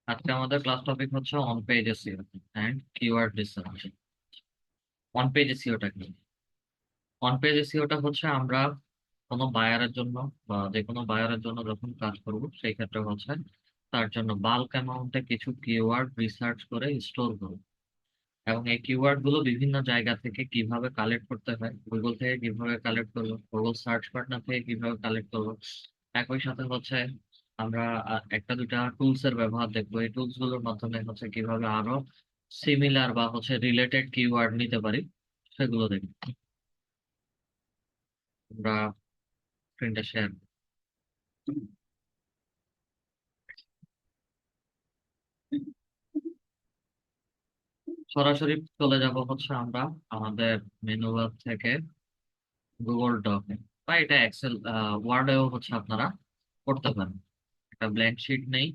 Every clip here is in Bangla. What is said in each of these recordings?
আজকে আমাদের ক্লাস টপিক হচ্ছে on page SEO and keyword research. On page এসইওটা কি? অন পেজ এসইওটা হচ্ছে আমরা কোনো বায়ারের জন্য বা যে কোনো বায়ারের জন্য যখন কাজ করব সেই ক্ষেত্রে হচ্ছে তার জন্য বাল্ক অ্যামাউন্টে কিছু কিওয়ার্ড রিসার্চ করে স্টোর করব, এবং এই কিওয়ার্ড গুলো বিভিন্ন জায়গা থেকে কিভাবে কালেক্ট করতে হয়, গুগল থেকে কিভাবে কালেক্ট করবো, গুগল সার্চ পার্টনার থেকে কিভাবে কালেক্ট করবো। একই সাথে হচ্ছে আমরা একটা দুইটা টুলস এর ব্যবহার দেখবো, এই টুলস গুলোর মাধ্যমে হচ্ছে কিভাবে আরো সিমিলার বা হচ্ছে রিলেটেড কিওয়ার্ড নিতে পারি সেগুলো দেখবো। আমরা স্ক্রিনটা শেয়ার সরাসরি চলে যাব হচ্ছে আমরা আমাদের মেনু বার থেকে গুগল ডকে, বা এটা এক্সেল ওয়ার্ডেও হচ্ছে আপনারা করতে পারেন। একটা ব্ল্যাঙ্ক শিট নেই।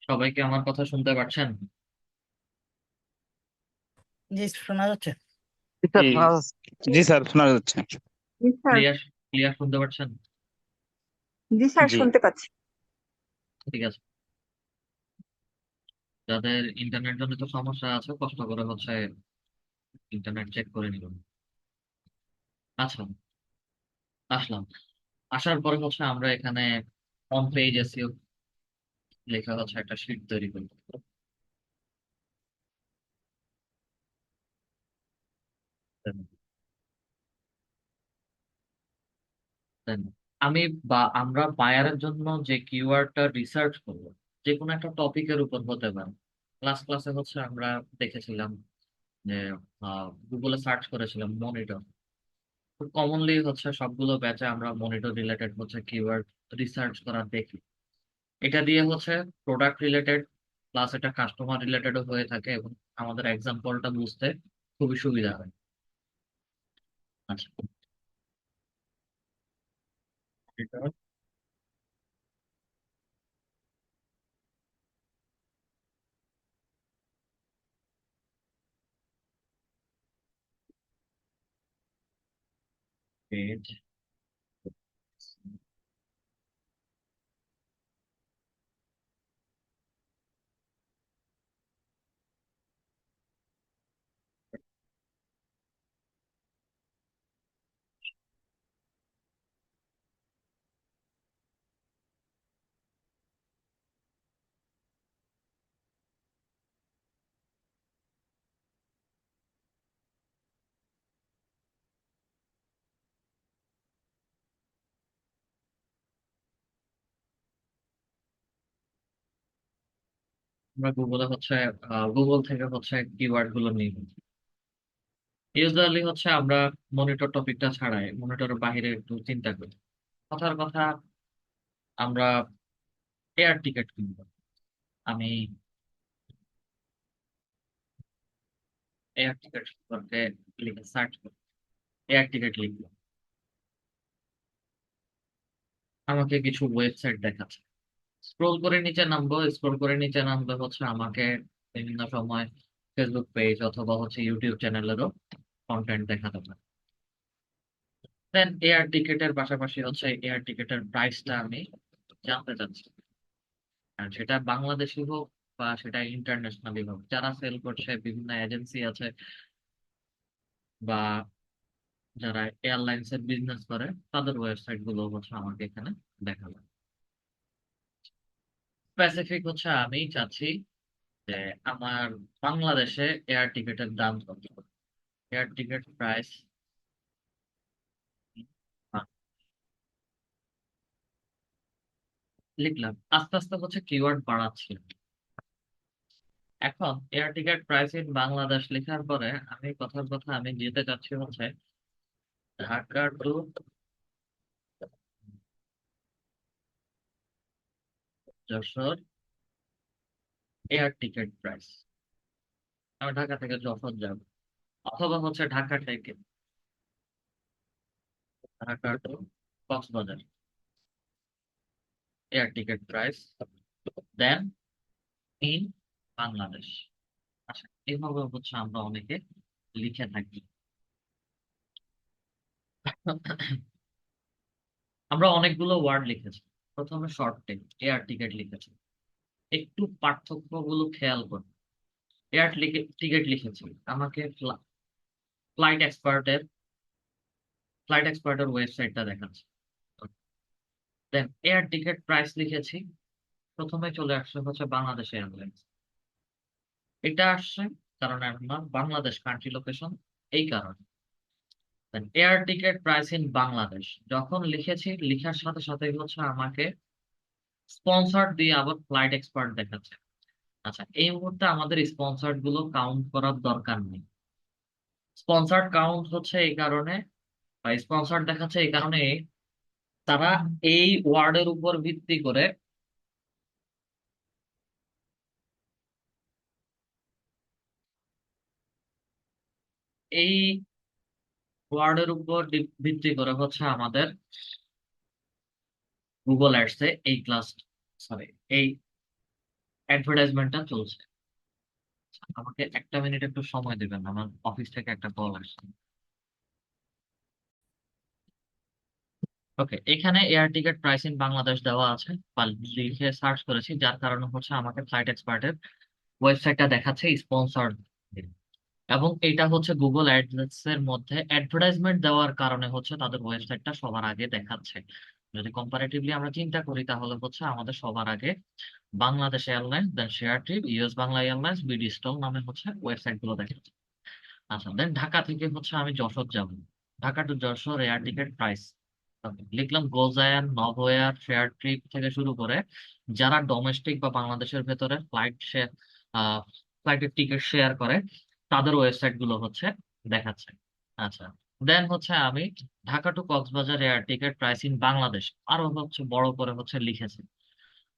সবাইকে আমার কথা শুনতে পাচ্ছেন? জি শোনা যাচ্ছে। জি স্যার, শোনা যাচ্ছে। জি স্যার, শোনা যাচ্ছে। জি স্যার। ক্লিয়ার? ক্লিয়ার শুনতে পাচ্ছেন? জি স্যার, জি শুনতে পাচ্ছি। ঠিক আছে। যাদের ইন্টারনেট জনিত সমস্যা আছে কষ্ট করে হচ্ছে ইন্টারনেট চেক করে নিবেন। আচ্ছা, আসলাম। আসার পরে হচ্ছে আমরা এখানে অন পেজ এসইও লেখা হচ্ছে একটা শিট তৈরি করব। Then আমি বা আমরা বায়ারের জন্য যে কিওয়ার্ডটা রিসার্চ করব, যে কোনো একটা টপিকের উপর হতে পারে। ক্লাসে হচ্ছে আমরা দেখেছিলাম যে গুগলে সার্চ করেছিলাম মনিটর। খুব কমনলি হচ্ছে সবগুলো ব্যাচে আমরা মনিটর রিলেটেড হচ্ছে কিওয়ার্ড রিসার্চ করা দেখি। এটা দিয়ে হচ্ছে প্রোডাক্ট রিলেটেড প্লাস এটা কাস্টমার রিলেটেডও হয়ে থাকে, এবং আমাদের এক্সাম্পলটা বুঝতে খুবই সুবিধা হয়। আচ্ছা, এটা পেজ। আমরা গুগলে হচ্ছে গুগল থেকে হচ্ছে কিওয়ার্ড গুলো নিই। ইউজুয়ালি হচ্ছে আমরা মনিটর টপিকটা ছাড়াই মনিটরের বাইরে একটু চিন্তা করি। কথার কথা, আমরা এয়ার টিকেট কিনবো। আমি এয়ার টিকেট সম্পর্কে লিখে সার্চ করি, এয়ার টিকেট লিখবো, আমাকে কিছু ওয়েবসাইট দেখাচ্ছে। স্ক্রোল করে নিচে নামবো, স্ক্রোল করে নিচে নামবে হচ্ছে আমাকে বিভিন্ন সময় ফেসবুক পেজ অথবা হচ্ছে ইউটিউব চ্যানেলেরও কন্টেন্ট দেখাতে পারে। দেন এয়ার টিকেটের পাশাপাশি হচ্ছে এয়ার টিকেটের প্রাইসটা আমি জানতে চাচ্ছি। আর সেটা বাংলাদেশি হোক বা সেটা ইন্টারন্যাশনালি হোক, যারা সেল করছে বিভিন্ন এজেন্সি আছে বা যারা এয়ারলাইন্স এর বিজনেস করে তাদের ওয়েবসাইট গুলো হচ্ছে আমাকে এখানে দেখাবে। স্পেসিফিক হচ্ছে আমি চাচ্ছি যে আমার বাংলাদেশে এয়ার টিকেটের দাম কত, এয়ার টিকেট প্রাইস লিখলাম। আস্তে আস্তে হচ্ছে কিওয়ার্ড বাড়াচ্ছি। এখন air ticket price in Bangladesh লেখার পরে আমি কথার কথা আমি যেতে চাচ্ছি হচ্ছে Dhaka to Jessore air ticket price. আমি ঢাকা থেকে যশোর যাব, অথবা হচ্ছে ঢাকা থেকে Dhaka to Cox's Bazar air ticket price, then in Bangladesh. আচ্ছা, এইভাবে হচ্ছে আমরা অনেকে লিখে থাকি। আমরা অনেকগুলো ওয়ার্ড লিখেছি। প্রথমে শর্ট টেল এয়ার টিকেট লিখেছি। একটু পার্থক্যগুলো খেয়াল করুন। এয়ার টিকেট লিখেছি, আমাকে ফ্লাইট এক্সপার্টের ওয়েবসাইটটা দেখাচ্ছে। দেন এয়ার টিকেট প্রাইস লিখেছি, প্রথমে চলে আসছে হচ্ছে বাংলাদেশ এয়ারলাইন্স। এটা আসছে কারণ আমার বাংলাদেশ কান্ট্রি লোকেশন, এই কারণে। Air ticket price in Bangladesh যখন লিখেছি, লিখার সাথে সাথে হচ্ছে আমাকে স্পন্সর দিয়ে আবার ফ্লাইট এক্সপার্ট দেখাচ্ছে। আচ্ছা, এই মুহূর্তে আমাদের স্পন্সর গুলো কাউন্ট করার দরকার নেই। স্পন্সর কাউন্ট হচ্ছে এই কারণে, বা স্পন্সর দেখাচ্ছে এই কারণে, তারা এই ওয়ার্ডের উপর ভিত্তি করে এই ওয়ার্ডের উপর ভিত্তি করে হচ্ছে আমাদের গুগল অ্যাডসে এই ক্লাস, সরি, এই অ্যাডভার্টাইজমেন্টটা চলছে। আমাকে একটা মিনিট একটু সময় দিবেন, আমার অফিস থেকে একটা কল আসছে। ওকে, এখানে air ticket price in Bangladesh দেওয়া আছে, বা লিখে সার্চ করেছি, যার কারণে হচ্ছে আমাকে ফ্লাইট এক্সপার্টের ওয়েবসাইটটা দেখাচ্ছে স্পন্সর। এবং এটা হচ্ছে গুগল অ্যাডস এর মধ্যে অ্যাডভার্টাইজমেন্ট দেওয়ার কারণে হচ্ছে তাদের ওয়েবসাইটটা সবার আগে দেখাচ্ছে। যদি কম্পারেটিভলি আমরা চিন্তা করি, তাহলে হচ্ছে আমাদের সবার আগে Bangladesh airlines, then share trip, US Bangla airlines, BD stall নামে হচ্ছে ওয়েবসাইট গুলো দেখাচ্ছে। আচ্ছা, দেন ঢাকা থেকে হচ্ছে আমি যশোর যাব। Dhaka to Jessore air ticket price লিখলাম, গোজায়ান, নভোএয়ার, শেয়ার ট্রিপ থেকে শুরু করে যারা ডোমেস্টিক বা বাংলাদেশের ভেতরে ফ্লাইটের টিকিট শেয়ার করে, তাদের ওয়েবসাইট গুলো হচ্ছে দেখাচ্ছে। আচ্ছা, দেন হচ্ছে আমি Dhaka to Cox's Bazar air ticket price in Bangladesh আরো হচ্ছে বড় করে হচ্ছে লিখেছি।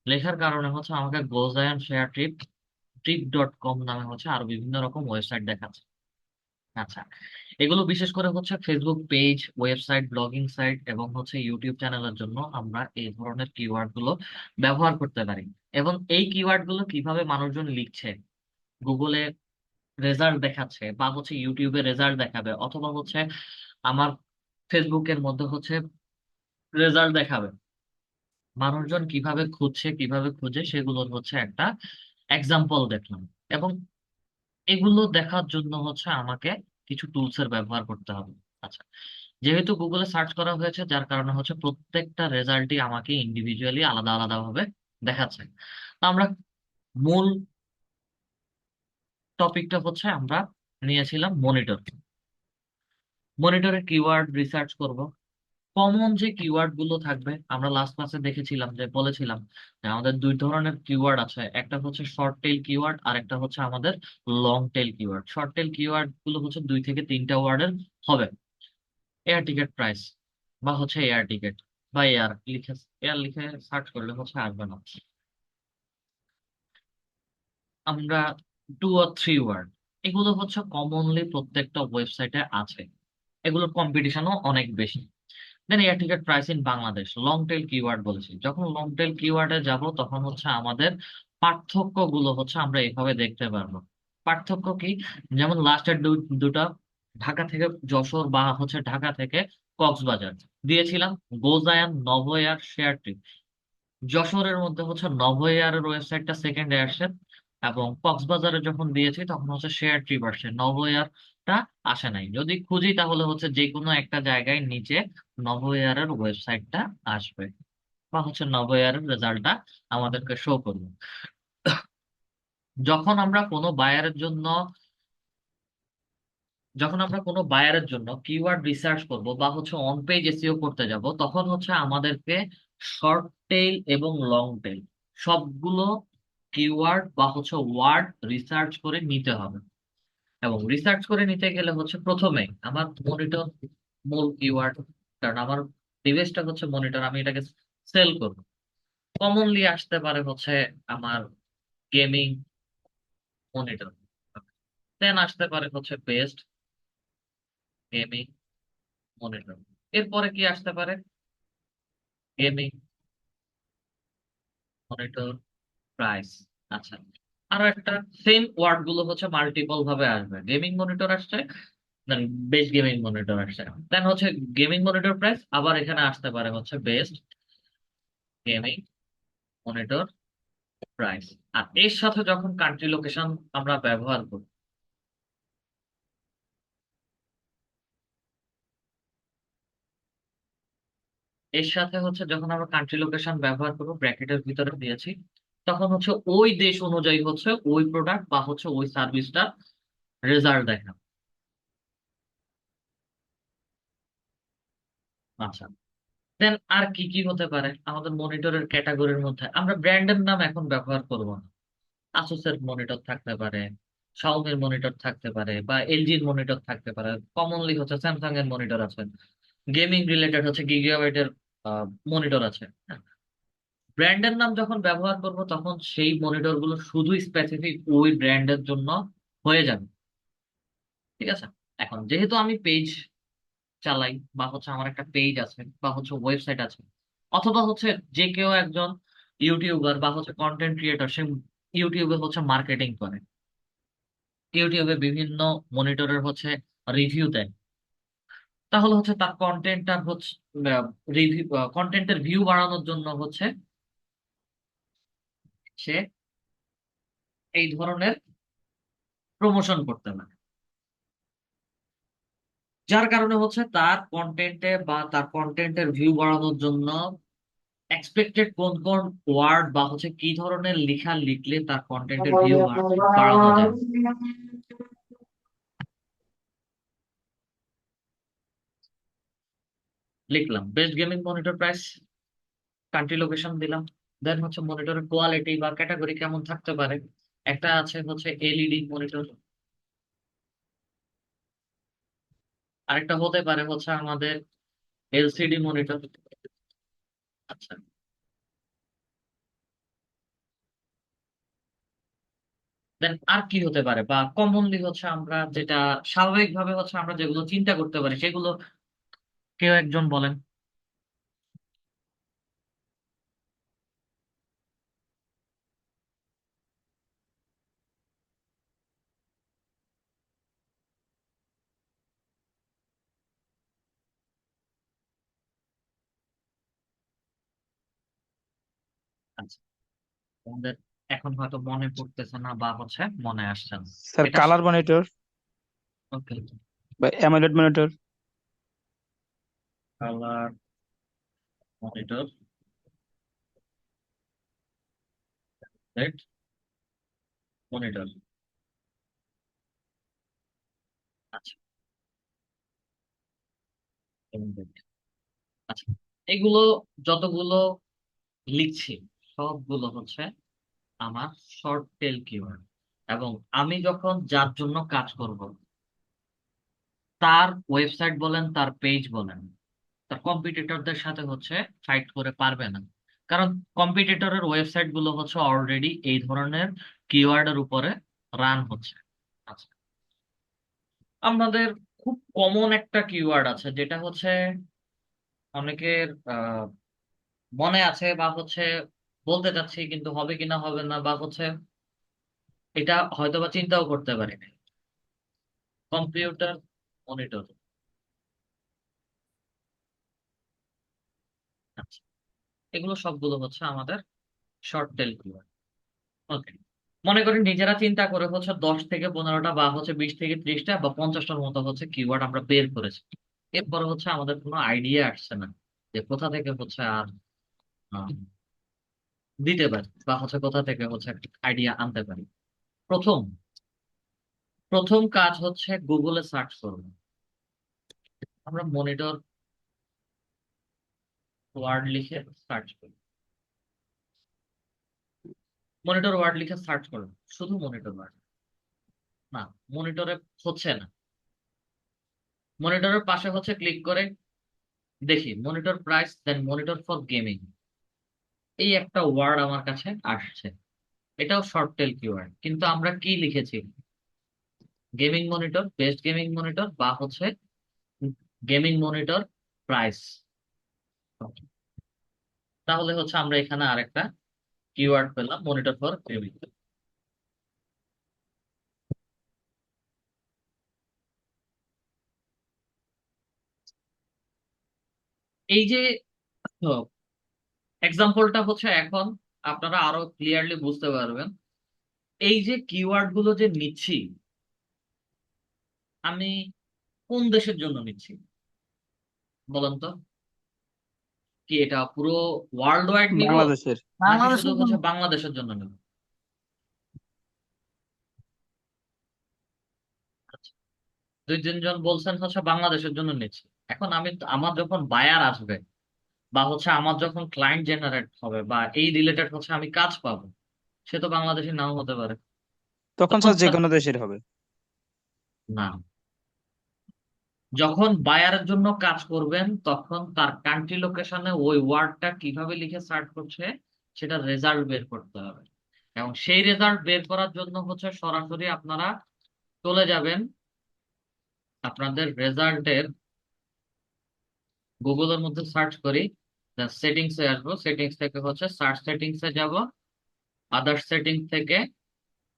লেখার কারণে হচ্ছে আমাকে গোজায়ান, শেয়ার ট্রিপ, trip.com নামে হচ্ছে আরো বিভিন্ন রকম ওয়েবসাইট দেখাচ্ছে। আচ্ছা, এগুলো বিশেষ করে হচ্ছে Facebook page, website, blogging site এবং হচ্ছে ইউটিউব চ্যানেলের জন্য আমরা এই ধরনের কিওয়ার্ড গুলো ব্যবহার করতে পারি। এবং এই কিওয়ার্ড গুলো কিভাবে মানুষজন লিখছে, গুগলে রেজাল্ট দেখাচ্ছে, বা হচ্ছে ইউটিউবে রেজাল্ট দেখাবে, অথবা হচ্ছে আমার ফেসবুকের মধ্যে হচ্ছে রেজাল্ট দেখাবে, মানুষজন কিভাবে খুঁজছে, কিভাবে খুঁজে, সেগুলোর হচ্ছে একটা এক্সাম্পল দেখলাম। এবং এগুলো দেখার জন্য হচ্ছে আমাকে কিছু টুলস এর ব্যবহার করতে হবে। আচ্ছা, যেহেতু গুগলে সার্চ করা হয়েছে, যার কারণে হচ্ছে প্রত্যেকটা রেজাল্টই আমাকে ইন্ডিভিজুয়ালি আলাদা আলাদা ভাবে দেখাচ্ছে। তো আমরা মূল টপিকটা হচ্ছে আমরা নিয়েছিলাম মনিটর। মনিটরের কিওয়ার্ড রিসার্চ করব। কমন যে কিওয়ার্ড গুলো থাকবে, আমরা লাস্ট ক্লাসে দেখেছিলাম, যে বলেছিলাম যে আমাদের দুই ধরনের কিওয়ার্ড আছে, একটা হচ্ছে শর্ট টেল কিওয়ার্ড, আর একটা হচ্ছে আমাদের long tail keyword. Short tail keyword গুলো হচ্ছে 2 থেকে 3টা ওয়ার্ডের হবে। এয়ার টিকেট প্রাইস, বা হচ্ছে এয়ার টিকেট, বা এয়ার লিখে সার্চ করলে হচ্ছে আসবে না। আমরা 2 or 3 ওয়ার্ড, এগুলো হচ্ছে কমনলি প্রত্যেকটা ওয়েবসাইটে আছে, এগুলোর কম্পিটিশনও অনেক বেশি। Then air ticket price in Bangladesh, long tail keyword বলেছি। যখন লং টেল কিওয়ার্ডে যাব, তখন হচ্ছে আমাদের পার্থক্য গুলো হচ্ছে আমরা এইভাবে দেখতে পারবো। পার্থক্য কি? যেমন লাস্টের দুটা, ঢাকা থেকে যশোর বা হচ্ছে ঢাকা থেকে কক্সবাজার দিয়েছিলাম, গোজায়ান, নভোএয়ার, শেয়ার ট্রিপ। যশোরের মধ্যে হচ্ছে নভোএয়ারের ওয়েবসাইটটা সেকেন্ডে আসছে, এবং কক্সবাজারে যখন দিয়েছি তখন হচ্ছে শেয়ার ট্রিপ আসছে, নভোএয়ারটা আসে নাই। যদি খুঁজি, তাহলে হচ্ছে যে কোনো একটা জায়গায় নিচে নভোএয়ারের ওয়েবসাইটটা আসবে, বা হচ্ছে নভোএয়ারের রেজাল্টটা আমাদেরকে শো করবে। যখন আমরা কোনো বায়ারের জন্য যখন আমরা কোনো বায়ারের জন্য কিওয়ার্ড রিসার্চ করব, বা হচ্ছে অন পেজ এসইও করতে যাব, তখন হচ্ছে আমাদেরকে শর্ট টেইল এবং লং টেইল সবগুলো কিওয়ার্ড বা হচ্ছে ওয়ার্ড রিসার্চ করে নিতে হবে। এবং রিসার্চ করে নিতে গেলে হচ্ছে প্রথমে আমার মনিটর মূল কিওয়ার্ড, কারণ আমার ডিভাইসটা হচ্ছে মনিটর, আমি এটাকে সেল করব। কমনলি আসতে পারে হচ্ছে আমার গেমিং মনিটর, দেন আসতে পারে হচ্ছে বেস্ট গেমিং মনিটর। এরপরে কি আসতে পারে? Gaming monitor price. আচ্ছা, আরো একটা, সেম ওয়ার্ড গুলো হচ্ছে মাল্টিপল ভাবে আসবে। গেমিং মনিটর আসছে, দেন বেস্ট গেমিং মনিটর আসছে, দেন হচ্ছে গেমিং মনিটর প্রাইস, আবার এখানে আসতে পারে হচ্ছে বেস্ট গেমিং মনিটর প্রাইস। আর এর সাথে যখন কান্ট্রি লোকেশন আমরা ব্যবহার করি, এর সাথে হচ্ছে যখন আমরা কান্ট্রি লোকেশন ব্যবহার করবো ব্র্যাকেটের ভিতরে দিয়েছি, তখন হচ্ছে ওই দেশ অনুযায়ী হচ্ছে ওই প্রোডাক্ট বা হচ্ছে ওই সার্ভিসটা রেজাল্ট দেখা। আচ্ছা, দেন আর কি কি হতে পারে আমাদের মনিটরের ক্যাটাগরির মধ্যে? আমরা ব্র্যান্ডের নাম এখন ব্যবহার করব না। আসুসের মনিটর থাকতে পারে, শাওমির মনিটর থাকতে পারে, বা এলজির মনিটর থাকতে পারে, কমনলি হচ্ছে স্যামসাং এর মনিটর আছে, গেমিং রিলেটেড হচ্ছে গিগাবাইটের মনিটর আছে। ব্র্যান্ডের নাম যখন ব্যবহার করব তখন সেই মনিটর গুলো শুধু স্পেসিফিক ওই ব্র্যান্ডের জন্য হয়ে যাবে। ঠিক আছে, এখন যেহেতু আমি পেজ চালাই বা হচ্ছে আমার একটা পেজ আছে বা হচ্ছে ওয়েবসাইট আছে, অথবা হচ্ছে যে কেউ একজন ইউটিউবার বা হচ্ছে কন্টেন্ট ক্রিয়েটর, সে ইউটিউবে হচ্ছে মার্কেটিং করে, ইউটিউবে বিভিন্ন মনিটরের হচ্ছে রিভিউ দেয়, তাহলে হচ্ছে তার কন্টেন্টটা হচ্ছে রিভিউ, কন্টেন্টের ভিউ বাড়ানোর জন্য হচ্ছে সে এই ধরনের প্রমোশন করতে পারে, যার কারণে হচ্ছে তার কন্টেন্টে বা তার কন্টেন্টের ভিউ বাড়ানোর জন্য এক্সপেক্টেড কোন কোন ওয়ার্ড বা হচ্ছে কি ধরনের লেখা লিখলে তার কন্টেন্টের ভিউ বাড়ানো যায়। লিখলাম best gaming monitor price, country location দিলাম, দেন হচ্ছে মনিটরের কোয়ালিটি বা ক্যাটাগরি কেমন থাকতে পারে। একটা আছে হচ্ছে এলইডি মনিটর, আরেকটা হতে পারে হচ্ছে আমাদের এলসিডি মনিটর। আচ্ছা, দেন আর কি হতে পারে, বা কমনলি হচ্ছে আমরা যেটা স্বাভাবিকভাবে হচ্ছে আমরা যেগুলো চিন্তা করতে পারি সেগুলো কেউ একজন বলেন। আচ্ছা, আমাদের এখন হয়তো মনে পড়তেছে না বা হচ্ছে মনে আসছে না স্যার এটা। কালার মনিটর ওকে, বা AMOLED monitor. Colour monitor, right, monitor. আচ্ছা, AMOLED। আচ্ছা, এগুলো যতগুলো লিখছি সবগুলো হচ্ছে আমার শর্ট টেল কিওয়ার্ড, এবং আমি যখন যার জন্য কাজ করব তার ওয়েবসাইট বলেন তার পেজ বলেন তার কম্পিটিটরদের সাথে হচ্ছে ফাইট করে পারবে না, কারণ কম্পিটিটরের ওয়েবসাইট গুলো হচ্ছে অলরেডি এই ধরনের কিওয়ার্ডের উপরে রান হচ্ছে। আচ্ছা, আমাদের খুব কমন একটা কিওয়ার্ড আছে যেটা হচ্ছে অনেকের মনে আছে বা হচ্ছে বলতে চাচ্ছি কিন্তু হবে কিনা হবে না, বা হচ্ছে এটা হয়তো বা চিন্তাও করতে পারি না। Computer monitor. আচ্ছা, এগুলো সবগুলো হচ্ছে আমাদের শর্ট টেল কিওয়ার্ড। ওকে, মনে করি নিজেরা চিন্তা করে হচ্ছে 10 থেকে 15টা বা হচ্ছে 20 থেকে 30টা বা 50টার মতো হচ্ছে কিওয়ার্ড আমরা বের করেছি। এরপরে হচ্ছে আমাদের কোনো আইডিয়া আসছে না যে কোথা থেকে হচ্ছে আর আহ, দিতে পারি বা হচ্ছে কোথা থেকে হচ্ছে আইডিয়া আনতে পারি। প্রথম প্রথম কাজ হচ্ছে গুগলে সার্চ করব। আমরা মনিটর ওয়ার্ড লিখে সার্চ করি, মনিটর ওয়ার্ড লিখে সার্চ করব, শুধু মনিটর ওয়ার্ড না, মনিটরে হচ্ছে না। মনিটরের পাশে হচ্ছে ক্লিক করে দেখি monitor price, then monitor for gaming, এই একটা ওয়ার্ড আমার কাছে আসছে। এটাও শর্ট টেল কিওয়ার্ড, কিন্তু আমরা কি লিখেছি? Gaming monitor, best gaming monitor, বা হচ্ছে গেমিং মনিটর প্রাইস। তাহলে হচ্ছে আমরা এখানে আরেকটা কিওয়ার্ড পেলাম, মনিটর ফর গেমিং। এই যে এক্সাম্পলটা হচ্ছে এখন আপনারা আরো ক্লিয়ারলি বুঝতে পারবেন। এই যে কিওয়ার্ড গুলো যে নিচ্ছি, আমি কোন দেশের জন্য নিচ্ছি বলেন তো? কি এটা পুরো ওয়ার্ল্ড ওয়াইড নিব, বাংলাদেশের। নাকি শুধু বাংলাদেশের জন্য। হচ্ছে বাংলাদেশের জন্য নিব? আচ্ছা, দুই তিনজন বলছেন হচ্ছে বাংলাদেশের জন্য নিচ্ছি। এখন আমি আমার যখন বায়ার আসবে বা হচ্ছে আমার যখন ক্লায়েন্ট জেনারেট হবে বা এই রিলেটেড হচ্ছে আমি কাজ পাবো, সে তো বাংলাদেশি নাও হতে পারে। তখন তখন স্যার যে কোনো দেশের হবে। না, যখন বায়ারের জন্য কাজ করবেন তখন তার কান্ট্রি লোকেশনে ওই ওয়ার্ডটা কিভাবে লিখে সার্চ করছে সেটা রেজাল্ট বের করতে হবে। এবং সেই রেজাল্ট বের করার জন্য হচ্ছে সরাসরি আপনারা চলে যাবেন আপনাদের রেজাল্টের, গুগলের মধ্যে সার্চ করি, সেটিংস এ আসবো, সেটিংস থেকে হচ্ছে সার্চ সেটিংস এ যাব, আদার সেটিং থেকে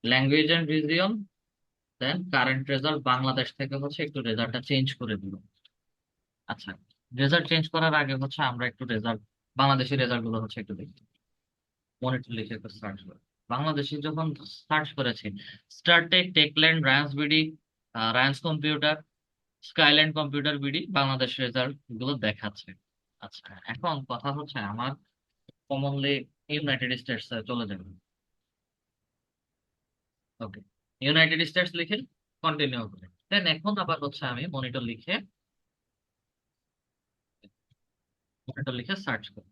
language and region, then current result Bangladesh থেকে হচ্ছে একটু রেজাল্টটা চেঞ্জ করে দিব। আচ্ছা, রেজাল্ট চেঞ্জ করার আগে হচ্ছে আমরা একটু রেজাল্ট, বাংলাদেশের রেজাল্ট গুলো হচ্ছে একটু দেখি। মনিটর লিখে একটু সার্চ করে বাংলাদেশে যখন সার্চ করেছি, Star Tech, Techland, Ryans BD, Ryans computer, Skyland computer BD Bangladesh result গুলো দেখাচ্ছে। আচ্ছা, এখন কথা হচ্ছে আমার কমনলি ইউনাইটেড স্টেটস চলে যাবে। ওকে, ইউনাইটেড স্টেটস লিখে কন্টিনিউ করে দেন এখন আবার হচ্ছে আমি মনিটর লিখে সার্চ করি।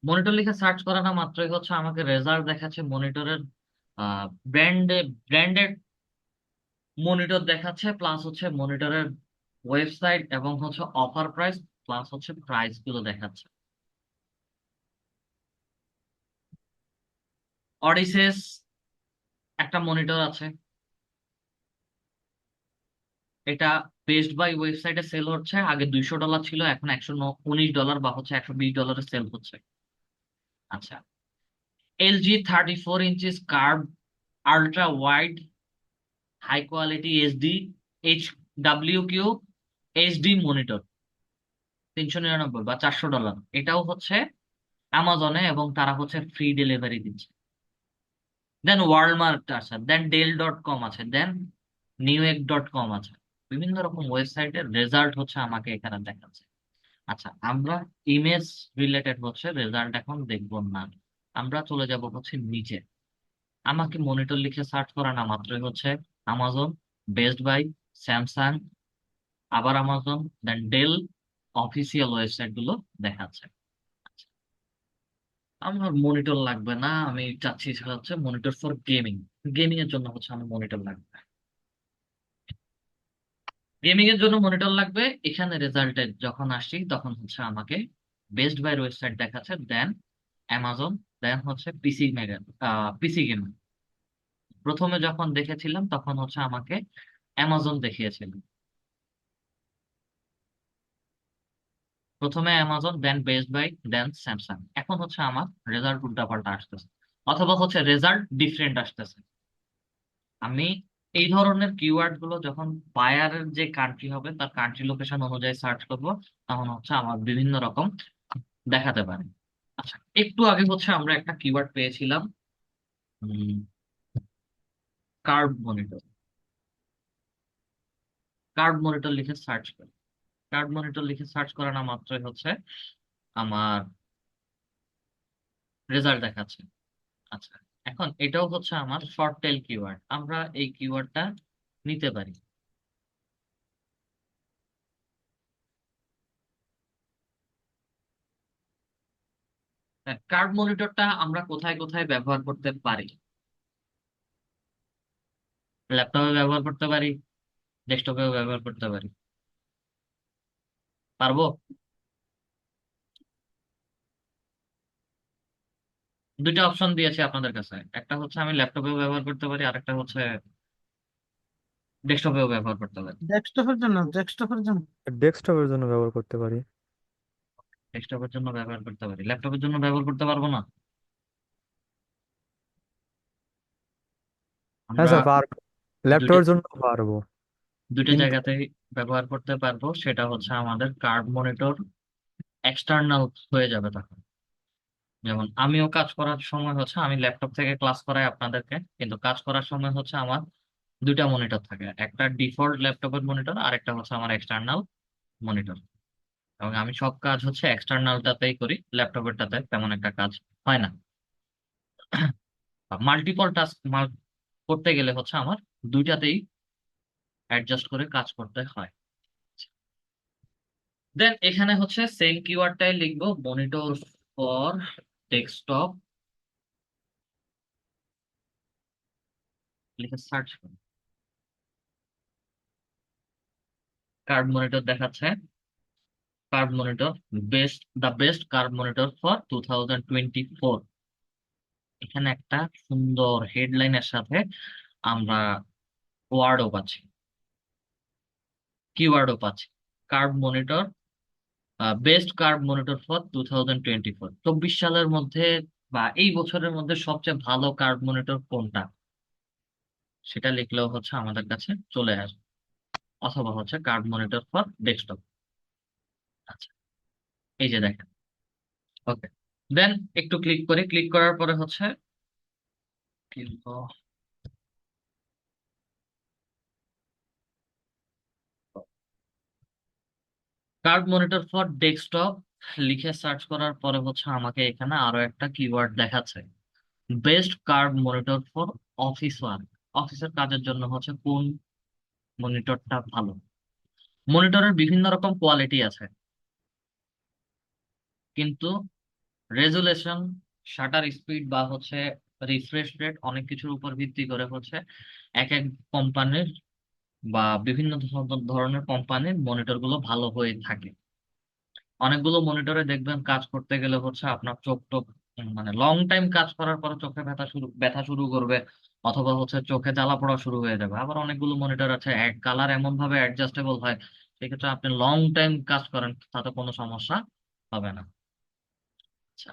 মনিটর লিখে সার্চ করানো মাত্রই হচ্ছে আমাকে রেজাল্ট দেখাচ্ছে মনিটরের, ব্র্যান্ডে ব্র্যান্ডেড মনিটর দেখাচ্ছে, প্লাস হচ্ছে মনিটরের ওয়েবসাইট এবং হচ্ছে অফার প্রাইস, প্লাস হচ্ছে প্রাইস গুলো দেখাচ্ছে। অডিসেস একটা মনিটর আছে, এটা বেস্ট বাই ওয়েবসাইটে সেল হচ্ছে, আগে $200 ছিল, এখন $119 বা হচ্ছে $120 সেল হচ্ছে। আচ্ছা, LG 34 inches curve ultra wide high quality HD HWQ HD monitor, $399 বা $400, এটাও হচ্ছে অ্যামাজনে, এবং তারা হচ্ছে ফ্রি ডেলিভারি দিচ্ছে। দেন ওয়ালমার্ট আছে, দেন ডেল.কম আছে, দেন নিউয়েক.কম আছে, বিভিন্ন রকম ওয়েবসাইটের রেজাল্ট হচ্ছে আমাকে এখানে দেখাচ্ছে। আচ্ছা, আমরা ইমেজ রিলেটেড হচ্ছে রেজাল্ট এখন দেখবো না, আমরা চলে যাব হচ্ছে নিচে। আমাকে মনিটর লিখে সার্চ করা না মাত্রই হচ্ছে আমাজন, বেস্ট বাই, স্যামসাং, আবার আমাজন, দেন ডেল অফিসিয়াল ওয়েবসাইট গুলো দেখাচ্ছে। আমার মনিটর লাগবে না, আমি চাচ্ছি সেটা হচ্ছে মনিটর ফর গেমিং। গেমিং এর জন্য হচ্ছে আমার মনিটর লাগবে, গেমিং এর জন্য মনিটর লাগবে। এখানে রেজাল্টে যখন আসছি তখন হচ্ছে আমাকে বেস্ট বাই ওয়েবসাইট দেখাচ্ছে, দেন অ্যামাজন, দেন হচ্ছে পিসি মেগা, পিসি গেম। প্রথমে যখন দেখেছিলাম তখন হচ্ছে আমাকে অ্যামাজন দেখিয়েছিল, প্রথমে Amazon, then best buy, then Samsung. এখন হচ্ছে আমার রেজাল্ট উল্টাপাল্টা আসতেছে, অথবা হচ্ছে রেজাল্ট ডিফারেন্ট আসতেছে। আমি এই ধরনের কিওয়ার্ড গুলো যখন বায়ারের যে কান্ট্রি হবে তার কান্ট্রি লোকেশন অনুযায়ী সার্চ করব, তখন হচ্ছে আমার বিভিন্ন রকম দেখাতে পারে। আচ্ছা, একটু আগে হচ্ছে আমরা একটা কিওয়ার্ড পেয়েছিলাম, কার্ভ মনিটর। কার্ভ মনিটর লিখে সার্চ করি, কার্ভ মনিটর লিখে সার্চ করা না মাত্রই হচ্ছে আমার রেজাল্ট দেখাচ্ছে। আচ্ছা, এখন এটাও হচ্ছে আমার শর্ট টেল কিওয়ার্ড, আমরা এই কিওয়ার্ডটা নিতে পারি। কার্ভ মনিটরটা আমরা কোথায় কোথায় ব্যবহার করতে পারি? ল্যাপটপে ব্যবহার করতে পারি, ডেস্কটপেও ব্যবহার করতে পারি। পারবো? দুইটা অপশন দিয়েছি আপনাদের কাছে, একটা হচ্ছে আমি ল্যাপটপেও ব্যবহার করতে পারি, আর একটা হচ্ছে ডেস্কটপেও ব্যবহার করতে পারি। ডেস্কটপের জন্য। ডেস্কটপের জন্য ব্যবহার করতে পারি। ডেস্কটপের জন্য ব্যবহার করতে পারি, ল্যাপটপের জন্য ব্যবহার করতে পারবো না। হ্যাঁ আমরা স্যার পারবো, দুইটা ল্যাপটপের জন্য পারবো দুইটা কিন্তু জায়গাতেই ব্যবহার করতে পারবো, সেটা হচ্ছে আমাদের কার্ভ মনিটর এক্সটার্নাল হয়ে যাবে তখন। যেমন আমিও কাজ করার সময় হচ্ছে আমি ল্যাপটপ থেকে ক্লাস করাই আপনাদেরকে, কিন্তু কাজ করার সময় হচ্ছে আমার দুইটা মনিটর থাকে, একটা ডিফল্ট ল্যাপটপের মনিটর আর একটা হচ্ছে আমার এক্সটার্নাল মনিটর। এবং আমি সব কাজ হচ্ছে এক্সটার্নালটাতেই করি, ল্যাপটপেরটাতে তেমন একটা কাজ হয় না। মাল্টিপল টাস্ক করতে গেলে হচ্ছে আমার দুইটাতেই অ্যাডজাস্ট করে কাজ করতে হয়। দেন এখানে হচ্ছে সেম কিওয়ার্ডটাই লিখবো, মনিটর ফর ডেস্কটপ, লিখে সার্চ করুন। কার্ভ মনিটর দেখাচ্ছে, curve monitor best curve monitor for 2024। এখানে একটা সুন্দর হেডলাইনের সাথে আমরা ওয়ার্ডও পাচ্ছি, কিওয়ার্ডও পাচ্ছি। Curve monitor, best curve monitor for 2024, 24 সালের মধ্যে বা এই বছরের মধ্যে সবচেয়ে ভালো কার্ভ মনিটর কোনটা, সেটা লিখলেও হচ্ছে আমাদের কাছে চলে আসবে। অথবা হচ্ছে কার্ভ মনিটর ফর ডেস্কটপ। আচ্ছা, এই যে দেখেন। ওকে, দেন একটু ক্লিক করি, ক্লিক করার পরে হচ্ছে কি লিখবো? কার্ভ মনিটর ফর ডেস্কটপ লিখে সার্চ করার পরে হচ্ছে আমাকে এখানে আরো একটা কিওয়ার্ড দেখাচ্ছে, best curve monitor for office work. অফিসের কাজের জন্য হচ্ছে কোন মনিটরটা ভালো। মনিটরের বিভিন্ন রকম কোয়ালিটি আছে, কিন্তু রেজুলেশন, শাটার স্পিড বা হচ্ছে রিফ্রেশ রেট অনেক কিছুর উপর ভিত্তি করে হচ্ছে এক এক কোম্পানির বা বিভিন্ন ধরনের কোম্পানির মনিটর গুলো ভালো হয়ে থাকে। অনেকগুলো মনিটরে দেখবেন কাজ করতে গেলে হচ্ছে আপনার চোখ টোক মানে লং টাইম কাজ করার পরে চোখে ব্যথা শুরু করবে, অথবা হচ্ছে চোখে জ্বালা পোড়া শুরু হয়ে যাবে। আবার অনেকগুলো মনিটর আছে কালার এমন ভাবে অ্যাডজাস্টেবল হয়, সেক্ষেত্রে আপনি লং টাইম কাজ করেন তাতে কোনো সমস্যা হবে না। আচ্ছা,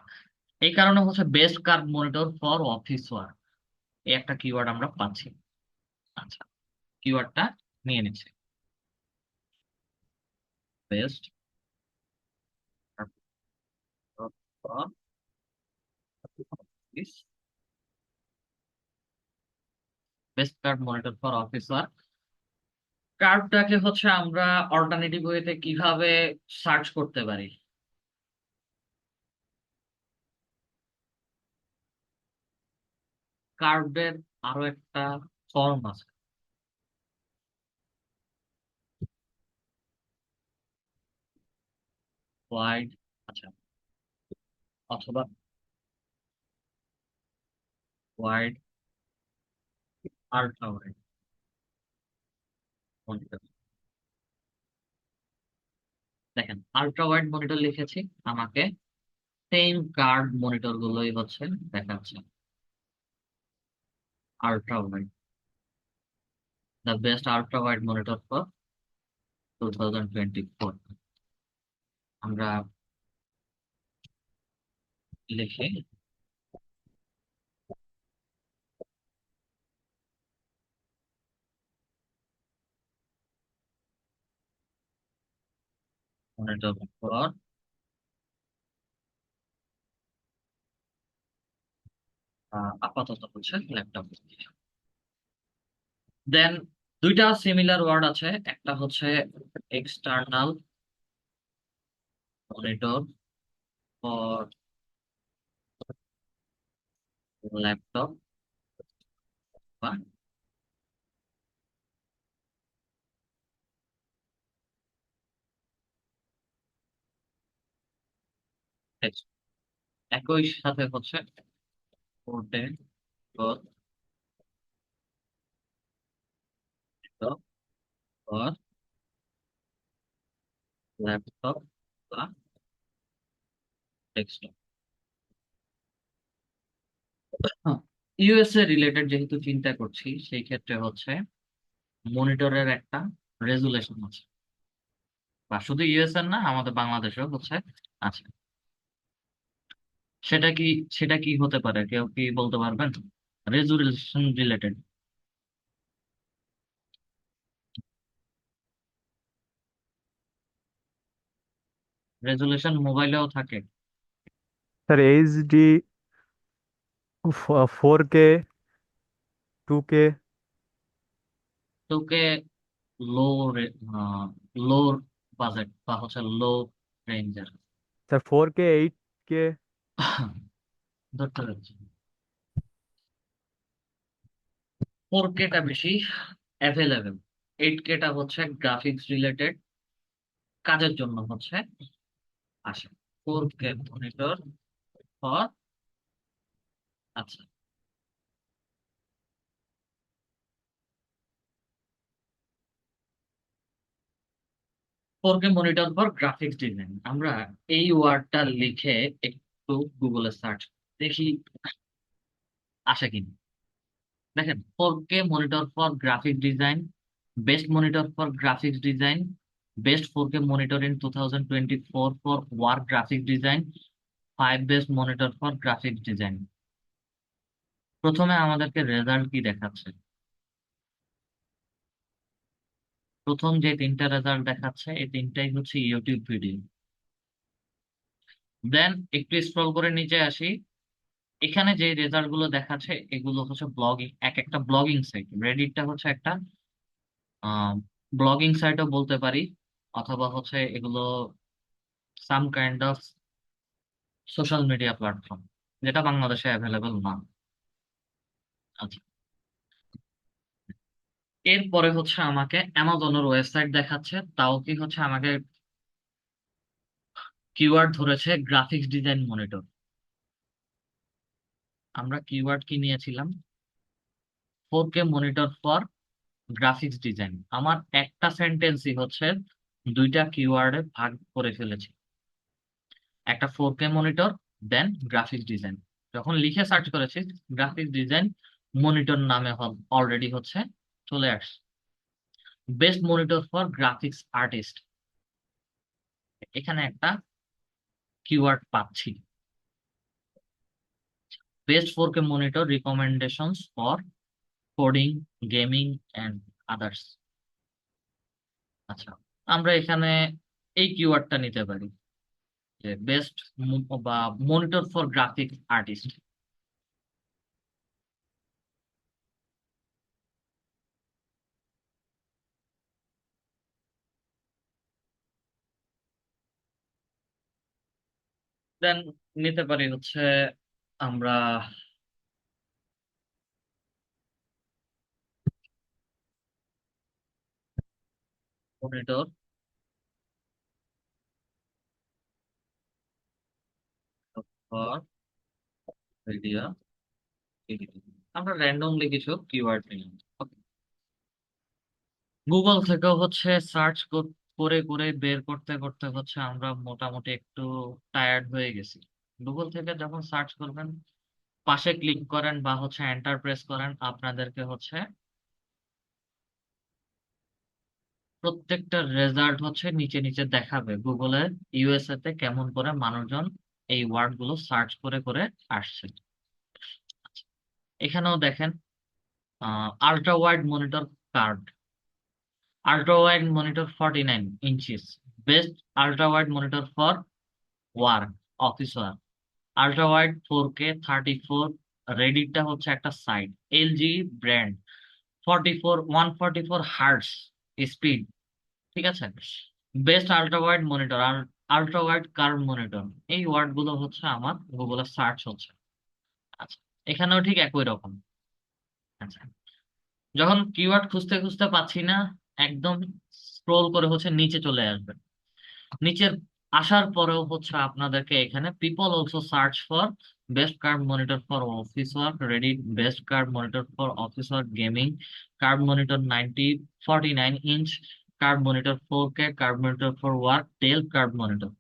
এই কারণে হচ্ছে best curve monitor for office work এই একটা কিওয়ার্ড আমরা পাচ্ছি। আচ্ছা, কিওয়ার্ডটা নিয়ে নিচ্ছি, best for office, best curve monitor for office work. কার্ভটাকে হচ্ছে আমরা অল্টারনেটিভ ওয়েতে কিভাবে সার্চ করতে পারি? কার্ভের আরো একটা ফর্ম আছে, ওয়াইড, আচ্ছা, অথবা ওয়াইড, আল্ট্রা ওয়াইড মনিটর। দেখেন, আল্ট্রা ওয়াইড মনিটর লিখেছি, আমাকে সেম কার্ভ মনিটর গুলোই হচ্ছে দেখাচ্ছে। Ultra wide, the best ultra wide monitor for 2024। আমরা লিখে মনিটর ফর আপাতত হচ্ছে ল্যাপটপ। দেন দুইটা সিমিলার ওয়ার্ড আছে, একটা হচ্ছে এক্সটার্নাল মনিটর ফর ল্যাপটপ বা desktop। একই সাথে হচ্ছে পোর্টেবল ফর ল্যাপটপ বা ডেস্কটপ। ইউএসএ রিলেটেড যেহেতু চিন্তা করছি, সেই ক্ষেত্রে হচ্ছে মনিটরের একটা রেজুলেশন আছে, বা শুধু ইউএসএ না আমাদের বাংলাদেশেও হচ্ছে আছে। সেটা কি, সেটা কি হতে পারে, কেউ কি বলতে পারবেন? Resolution related. রেজুলেশন মোবাইলেও থাকে। Sir HD 4K 2K। তোকে লো লো বাজেট বা হচ্ছে লো রেঞ্জের স্যার 4K 8K। ধরতে পারছি। 4K টা বেশি অ্যাভেলেবেল, 8K টা হচ্ছে গ্রাফিক্স রিলেটেড কাজের জন্য হচ্ছে আসে। 4K মনিটর ফর, আচ্ছা, 4K monitor for graphics design, আমরা এই ওয়ার্ডটা লিখে একটু গুগলে সার্চ দেখি আসে কিনা। দেখেন, 4K monitor for graphic design, best monitor for graphics design, best 4K monitor in 2024 for work graphic design, 5 best monitor for graphics design. প্রথমে আমাদেরকে রেজাল্ট কি দেখাচ্ছে? প্রথম যে তিনটা রেজাল্ট দেখাচ্ছে এই তিনটাই হচ্ছে ইউটিউব ভিডিও। দেন একটু স্ক্রল করে নিচে আসি, এখানে যে রেজাল্ট গুলো দেখাচ্ছে এগুলো হচ্ছে ব্লগিং, এক একটা ব্লগিং সাইট। রেডিটটা হচ্ছে একটা ব্লগিং সাইটও বলতে পারি, অথবা হচ্ছে এগুলো some kind of social media platform, যেটা বাংলাদেশে অ্যাভেলেবল না। আচ্ছা, এরপরে হচ্ছে আমাকে অ্যামাজনের ওয়েবসাইট দেখাচ্ছে, তাও কি হচ্ছে আমাকে কিওয়ার্ড ধরেছে গ্রাফিক্স ডিজাইন মনিটর। আমরা কিওয়ার্ড কি নিয়েছিলাম? 4K monitor for graphics design. আমার একটা সেন্টেন্সই হচ্ছে দুইটা কিওয়ার্ডে ভাগ করে ফেলেছি, একটা 4K মনিটর, দেন গ্রাফিক্স ডিজাইন। যখন লিখে সার্চ করেছি গ্রাফিক্স ডিজাইন মনিটর নামে অলরেডি হচ্ছে চলে আসছে। Best monitor for graphics artist, এখানে একটা কিওয়ার্ড পাচ্ছি। Best 4K monitor recommendations for coding, gaming and others. আচ্ছা, আমরা এখানে এই কিওয়ার্ডটা নিতে পারি যে বেস্ট বা মনিটর ফর গ্রাফিক্স আর্টিস্ট। দেন নিতে পারি হচ্ছে আমরা মনিটর ফর ভিডিও এডিটিং। আমরা র্যান্ডমলি কিছু কিওয়ার্ড নিলাম। গুগল থেকেও হচ্ছে সার্চ করে করে বের করতে করতে হচ্ছে আমরা মোটামুটি একটু টায়ার্ড হয়ে গেছি। গুগল থেকে যখন সার্চ করবেন, পাশে ক্লিক করেন বা হচ্ছে এন্টার প্রেস করেন, আপনাদেরকে হচ্ছে প্রত্যেকটা রেজাল্ট হচ্ছে নিচে নিচে দেখাবে গুগলে ইউএসএ তে কেমন করে মানুষজন এই ওয়ার্ড গুলো সার্চ করে করে আসছে। এখানেও দেখেন ultra wide monitor card, ultra wide monitor 49 inches, best ultra wide monitor for work office work, ultra wide 4K 34। রেডিটটা হচ্ছে একটা site, LG brand, 144 hertz speed, ঠিক আছে। Best ultra wide monitor, ultra wide curve monitor, এই ওয়ার্ড গুলো হচ্ছে আমার গুগলে সার্চ হচ্ছে। আচ্ছা, এখানেও ঠিক একই রকম। আচ্ছা, যখন কিওয়ার্ড খুঁজতে খুঁজতে পাচ্ছি না, একদম স্ক্রোল করে হচ্ছে নিচে চলে আসবে। নিচের আসার পরেও হচ্ছে আপনাদেরকে এখানে people also search for best curve monitor for office work, Reddit best curve monitor for office work gaming, curve monitor 49 inch, curve monitor 4K, curve monitor for work, Dell curve monitor.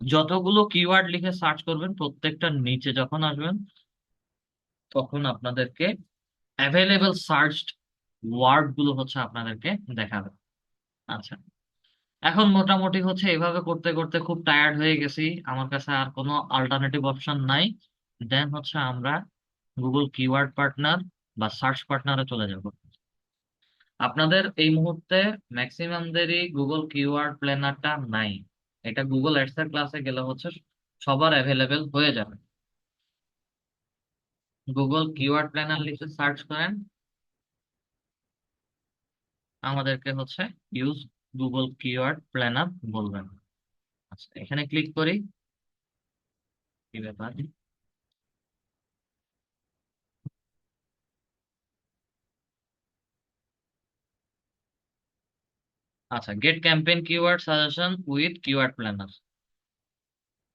যতগুলো কিওয়ার্ড লিখে সার্চ করবেন প্রত্যেকটার নিচে যখন আসবেন তখন আপনাদেরকে অ্যাভেলেবল সার্চড ওয়ার্ড গুলো হচ্ছে আপনাদেরকে দেখাবে। আচ্ছা, এখন মোটামুটি হচ্ছে এভাবে করতে করতে খুব টায়ার্ড হয়ে গেছি, আমার কাছে আর কোনো অল্টারনেটিভ অপশন নাই। দেন হচ্ছে আমরা গুগল কিওয়ার্ড পার্টনার বা সার্চ পার্টনারে চলে যাব। আপনাদের এই মুহূর্তে ম্যাক্সিমামদেরই গুগল কিওয়ার্ড প্ল্যানারটা নাই, এটা গুগল অ্যাডস এর ক্লাসে গেলে হচ্ছে সবার অ্যাভেলেবেল হয়ে যাবে। গুগল কিওয়ার্ড প্ল্যানার লিখে সার্চ করেন, আমাদেরকে হচ্ছে ইউজ গুগল কিওয়ার্ড প্ল্যানার বলবেন। আচ্ছা, এখানে ক্লিক করি। কি ব্যাপার? আচ্ছা, get campaign keyword suggestion with keyword planner.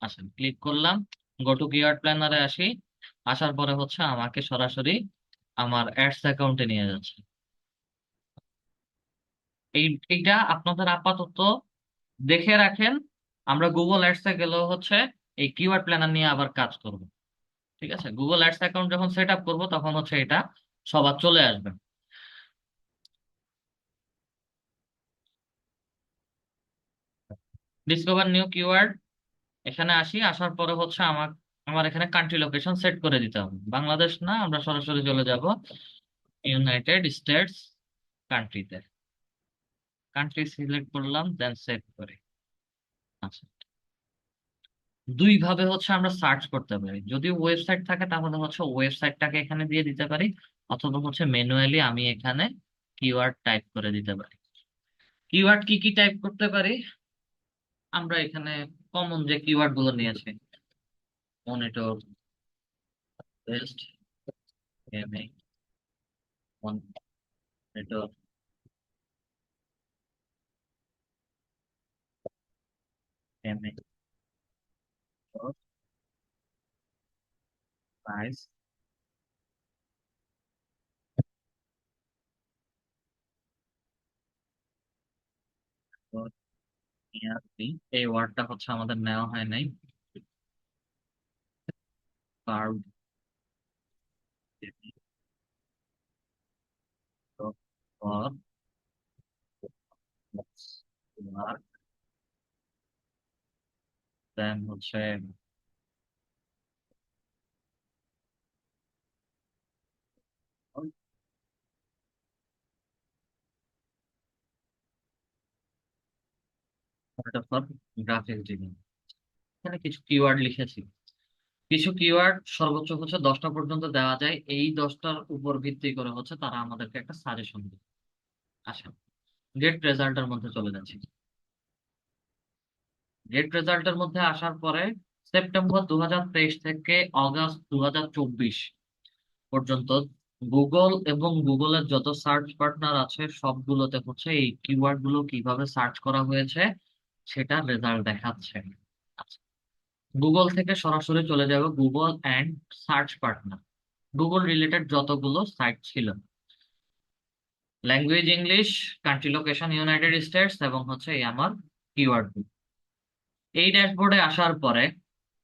আচ্ছা, ক্লিক করলাম, গো টু কিওয়ার্ড প্ল্যানারে আসি। আসার পরে হচ্ছে আমাকে সরাসরি আমার অ্যাডস অ্যাকাউন্টে নিয়ে যাচ্ছে। এইটা আপনাদের আপাতত দেখে রাখেন, আমরা গুগল অ্যাডস এ গেলেও হচ্ছে এই কিওয়ার্ড প্ল্যানার নিয়ে আবার কাজ করব। ঠিক আছে, গুগল অ্যাডস অ্যাকাউন্ট যখন সেট আপ করবো তখন হচ্ছে এটা সবার চলে আসবে। ডিসকভার নিউ কিওয়ার্ড, এখানে আসি। আসার পরে হচ্ছে আমার এখানে কান্ট্রি লোকেশন সেট করে দিতে হবে। বাংলাদেশ না, আমরা সরাসরি চলে যাব ইউনাইটেড স্টেটস কান্ট্রিতে। কান্ট্রি সিলেক্ট করলাম, দেন সেভ করি। আচ্ছা, দুই ভাবে হচ্ছে আমরা সার্চ করতে পারি। যদি ওয়েবসাইট থাকে তাহলে হচ্ছে ওয়েবসাইটটাকে এখানে দিয়ে দিতে পারি, অথবা হচ্ছে ম্যানুয়ালি আমি এখানে কিওয়ার্ড টাইপ করে দিতে পারি। কিওয়ার্ড কি কি টাইপ করতে পারি? আমরা এখানে কমন যে কিওয়ার্ড গুলো নিয়েছি, monitor, test, gaming, monitor, gaming, price, এই ওয়ার্ডটা হচ্ছে আমাদের নেওয়া হয় নাই। কার্ভ, দেন হচ্ছে গ্রাফিক্স ডিজাইন। এখানে কিছু কিওয়ার্ড লিখেছি। কিছু কিওয়ার্ড সর্বোচ্চ হচ্ছে 10টা পর্যন্ত দেওয়া যায়, এই 10টার উপর ভিত্তি করে হচ্ছে তারা আমাদেরকে একটা সাজেশন দেবে। আচ্ছা, গেট রেজাল্টের মধ্যে চলে যাচ্ছি। গেট রেজাল্টের মধ্যে আসার পরে সেপ্টেম্বর 2023 থেকে অগাস্ট 2024 পর্যন্ত গুগল এবং গুগলের যত সার্চ পার্টনার আছে সবগুলোতে হচ্ছে এই কিওয়ার্ড গুলো কিভাবে সার্চ করা হয়েছে সেটা রেজাল্ট দেখাচ্ছে। আচ্ছা, গুগল থেকে সরাসরি চলে যাবে Google and search partner. Google related যতগুলো সাইট ছিল, language English, country location United states, এবং হচ্ছে এই আমার কিওয়ার্ড। এই ড্যাশবোর্ডে আসার পরে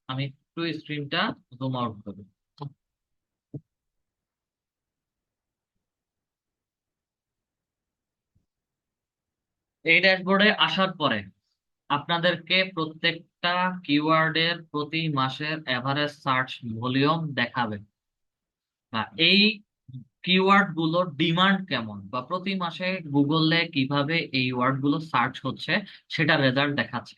আমি একটু স্ক্রিনটা জুম আউট করি। এই ড্যাশবোর্ডে আসার পরে আপনাদেরকে প্রত্যেকটা কিওয়ার্ডের প্রতি মাসের এভারেজ সার্চ ভলিউম দেখাবে, বা এই কিওয়ার্ড গুলোর ডিমান্ড কেমন, বা প্রতি মাসে গুগলে কিভাবে এই ওয়ার্ড গুলো সার্চ হচ্ছে সেটা রেজাল্ট দেখাচ্ছে।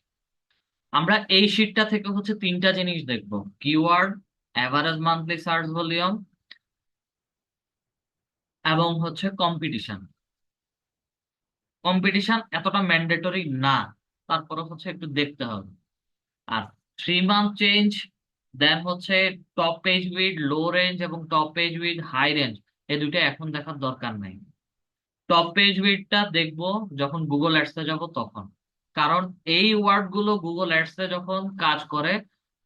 আমরা এই শিটটা থেকে হচ্ছে তিনটা জিনিস দেখবো: keyword, average monthly search volume, এবং হচ্ছে কম্পিটিশন। কম্পিটিশন এতটা ম্যান্ডেটরি না, তারপরে হচ্ছে একটু দেখতে হবে। আর 3 মান্থ চেঞ্জ, দেন হচ্ছে top page bid, low range, এবং top page bid, high range, এই দুইটা এখন দেখার দরকার নাই। টপ পেজ উইডটা দেখবো যখন গুগল অ্যাডসে যাব তখন, কারণ এই ওয়ার্ড গুলো গুগল অ্যাডসে যখন কাজ করে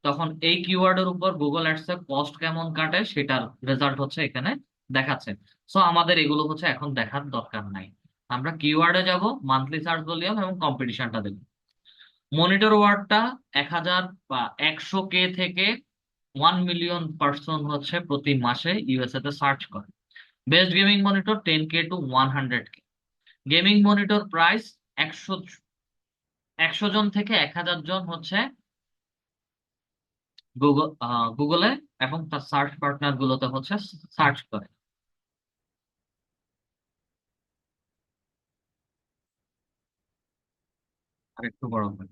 তখন এই কিওয়ার্ডের উপর গুগল অ্যাডসে কস্ট কেমন কাটে সেটার রেজাল্ট হচ্ছে এখানে দেখাচ্ছে। সো আমাদের এগুলো হচ্ছে এখন দেখার দরকার নাই। আমরা কিওয়ার্ডে যাব, মান্থলি সার্চ ভলিউম এবং কম্পিটিশনটা দেখবো। মনিটর ওয়ার্ডটা 1000 বা 100K থেকে 1 মিলিয়ন পার্সন হচ্ছে প্রতি মাসে ইউএসএ তে সার্চ করে। Best gaming monitor 10K to 100K। Gaming monitor price 100 জন থেকে 1000 জন হচ্ছে গুগলে এবং তার সার্চ পার্টনার গুলোতে হচ্ছে সার্চ করে। আর একটু বড় করে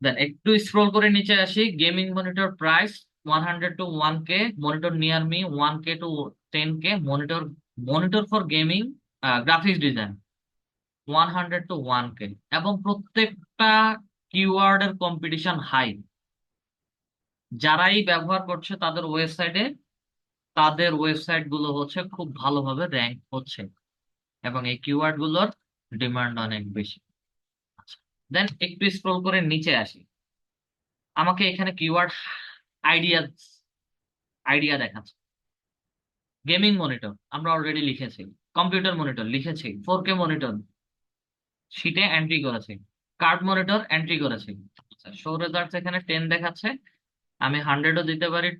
দেন একটু স্ক্রল করে নিচে আসি, gaming monitor price 100 to 1K, monitor near me 1K to 10K, monitor monitor for gaming graphics design 100 to 1K, এবং প্রত্যেকটা কিওয়ার্ডের কম্পিটিশন হাই। যারাই ব্যবহার করছে তাদের ওয়েবসাইট গুলো হচ্ছে খুব ভালোভাবে র্যাঙ্ক হচ্ছে, এবং এই কিওয়ার্ড গুলোর ডিমান্ড অনেক বেশি। দেন একটু স্ক্রল করে নিচে আসি, আমাকে এখানে কিওয়ার্ড আইডিয়া আইডিয়া দেখাচ্ছে। গেমিং মনিটর আমরা অলরেডি লিখেছি, কম্পিউটার মনিটর লিখেছি, 4K মনিটর শিটে এন্ট্রি করেছি, কার্ড মনিটর এন্ট্রি করেছি। আচ্ছা, শো রেজাল্টস এখানে 10 দেখাচ্ছে, আমি 100ও দিতে পারি,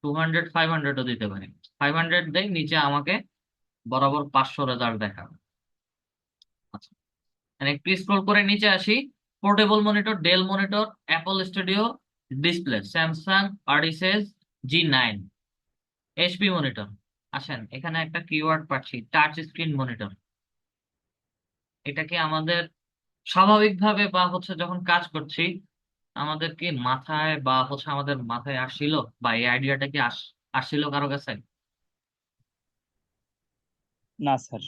200, 500ও দিতে পারি। 500 দেই, নিচে আমাকে বরাবর 500 রেজাল্ট দেখাবে। আচ্ছা, একটু স্ক্রল করে নিচে আসি, portable monitor, Dell monitor, Apple studio display, Samsung Odyssey G9, HP monitor. আসেন, এখানে একটা কিওয়ার্ড পাচ্ছি, টাচ স্ক্রিন মনিটর। এটা কি আমাদের স্বাভাবিকভাবে বা হচ্ছে যখন কাজ করছি আমাদের কি মাথায় বা হচ্ছে আমাদের মাথায় আসছিল, বা এই আইডিয়াটা কি আসছিল কারো কাছে? না স্যার।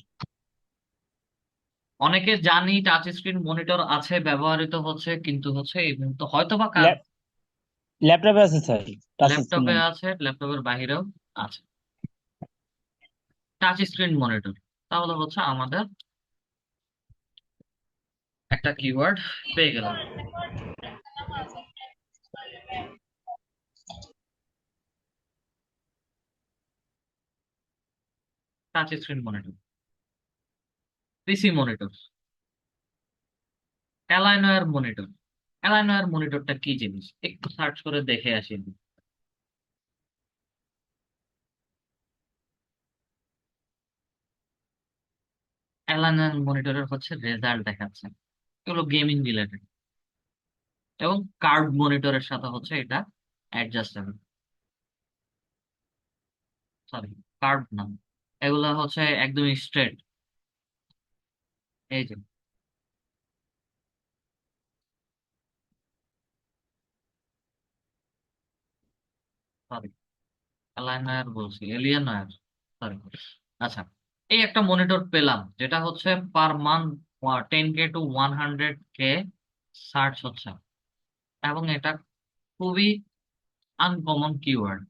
অনেকে জানি টাচ স্ক্রিন মনিটর আছে, ব্যবহৃত হচ্ছে, কিন্তু হচ্ছে এই মুহূর্তে হয়তো বা ল্যাপটপে আছে স্যার টাচ স্ক্রিন ল্যাপটপে মনিটর। আছে, ল্যাপটপের বাহিরেও আছে টাচ স্ক্রিন মনিটর। তাহলে হচ্ছে আমাদের একটা কিওয়ার্ড পেয়ে গেলাম। টাচ স্ক্রিন মনিটর, পিসি মনিটর, অ্যালাইনওয়্যার মনিটর। অ্যালাইনওয়্যার মনিটরটা কি জিনিস একটু সার্চ করে দেখে আসি। অ্যালাইনওয়্যার মনিটরের হচ্ছে রেজাল্ট দেখাচ্ছে, এগুলো গেমিং রিলেটেড, এবং কার্ভ মনিটরের সাথে হচ্ছে এটা অ্যাডজাস্টেবল, সরি কার্ভ না, এগুলা হচ্ছে একদম স্ট্রেট। এই যে সরি অ্যালাইনওয়্যার বলছি, এলিয়ানওয়্যার, সরি। আচ্ছা, এই একটা মনিটর পেলাম যেটা হচ্ছে per month 10K to 100K search হচ্ছে, এবং এটা খুবই আনকমন কিওয়ার্ড।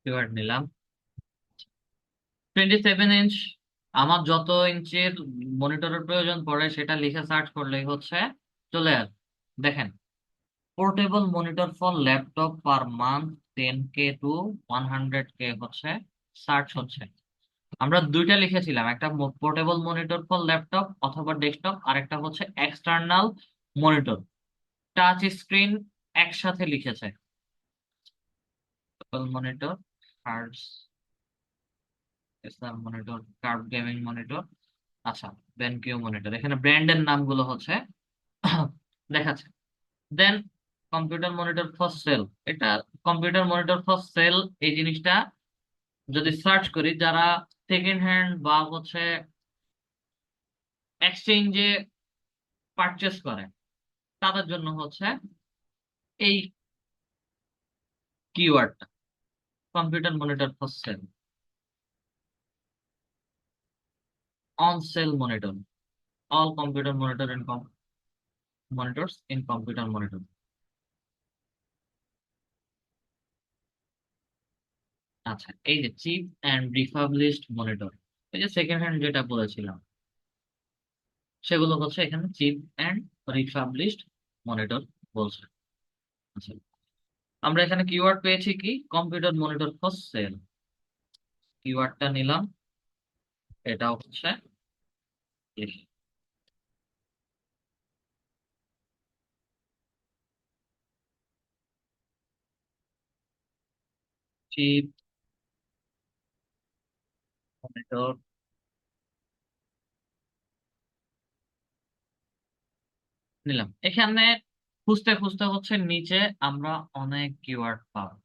কিওয়ার্ড নিলাম 27 ইঞ্চ, আমার যত ইঞ্চের মনিটরের প্রয়োজন পড়ে সেটা লিখে সার্চ করলেই হচ্ছে চলে আসবে। দেখেন, portable monitor for laptop per month 10K to 100K হচ্ছে সার্চ হচ্ছে। আমরা দুইটা লিখেছিলাম, একটা পোর্টেবল মনিটর ফর ল্যাপটপ অথবা ডেস্কটপ, আর একটা হচ্ছে এক্সটার্নাল মনিটর টাচ স্ক্রিন একসাথে লিখেছে। Monitor, monitor, curve gaming monitor. আচ্ছা, বেনকিউ মনিটর, এখানে ব্র্যান্ডের নামগুলো হচ্ছে দেখাচ্ছে। দেন কম্পিউটার মনিটর ফর সেল, এটা কম্পিউটার মনিটর ফর সেল, এই জিনিসটা যদি সার্চ করি, যারা সেকেন্ড হ্যান্ড বা হচ্ছে এক্সচেঞ্জে পারচেস করে তাদের জন্য হচ্ছে এই কিওয়ার্ডটা, computer monitor for sale, on sale monitor, all computer monitor in monitors in computer monitor. আচ্ছা, এই যে চিপ অ্যান্ড রিফাবলিশড মনিটর, এই যে সেকেন্ড হ্যান্ড যেটা বলেছিলাম সেগুলো হচ্ছে এখানে চিপ অ্যান্ড রিফাবলিশড মনিটর বলছে। আচ্ছা, আমরা এখানে কিওয়ার্ড পেয়েছি কি, কম্পিউটার মনিটর ফর সেল, কিওয়ার্ডটা নিলাম, এটা হচ্ছে লিখি। চিপ মনিটর নিলাম, এখানে খুঁজতে খুঁজতে হচ্ছে নিচে আমরা অনেক কিওয়ার্ড পাবো।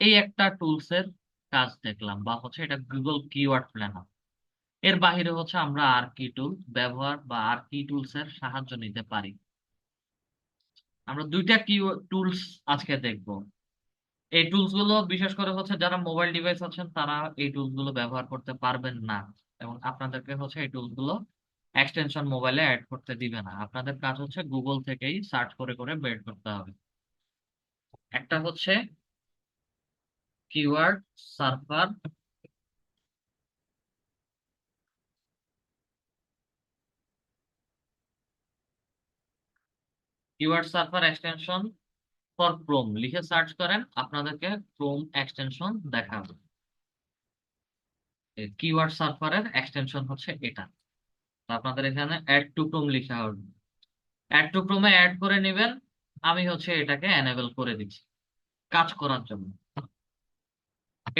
এই একটা টুলস এর কাজ দেখলাম, বা হচ্ছে এটা গুগল কিওয়ার্ড প্ল্যানার। এর বাইরে হচ্ছে আমরা আর কি টুল ব্যবহার বা আর কি টুলস এর সাহায্য নিতে পারি। আমরা দুইটা কি টুলস আজকে দেখব। এই টুলস গুলো বিশেষ করে হচ্ছে যারা মোবাইল ডিভাইস আছেন তারা এই টুলস গুলো ব্যবহার করতে পারবেন না, এবং আপনাদেরকে হচ্ছে এই টুলস গুলো এক্সটেনশন মোবাইলে অ্যাড করতে দিবে না। আপনাদের কাজ হচ্ছে গুগল থেকেই সার্চ করে করে বের করতে হবে। একটা হচ্ছে keyword server, keyword server extension for Chrome লিখে সার্চ করেন, আপনাদেরকে ক্রোম এক্সটেনশন দেখাবে। কিওয়ার্ড সার্ভারের এক্সটেনশন হচ্ছে এটা। তো আপনাদের এখানে অ্যাড টু ক্রোম লেখা হবে, অ্যাড টু ক্রোমে অ্যাড করে নেবেন। আমি হচ্ছে এটাকে এনেবল করে দিচ্ছি কাজ করার জন্য।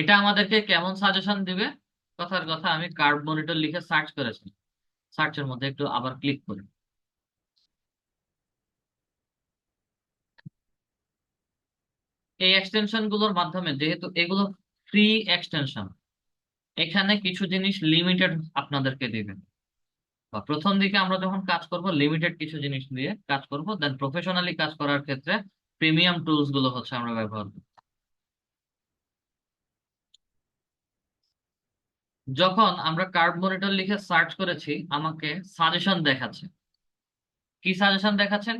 এটা আমাদেরকে কেমন সাজেশন দিবে? কথার কথা, আমি কার্ভ মনিটর লিখে সার্চ করেছি, সার্চের মধ্যে একটু আবার ক্লিক করি। এই এক্সটেনশন গুলোর মাধ্যমে, যেহেতু এগুলো ফ্রি এক্সটেনশন, এখানে কিছু জিনিস লিমিটেড আপনাদেরকে দিবে। বা প্রথম দিকে আমরা যখন কাজ করব লিমিটেড কিছু জিনিস দিয়ে কাজ করব, দেন প্রফেশনালি কাজ করার ক্ষেত্রে প্রিমিয়াম টুলস গুলো হচ্ছে আমরা ব্যবহার করব। যখন আমরা কার্ভ মনিটর লিখে সার্চ করেছি, আমাকে সাজেশন দেখাচ্ছে। কি সাজেশন দেখাচ্ছে?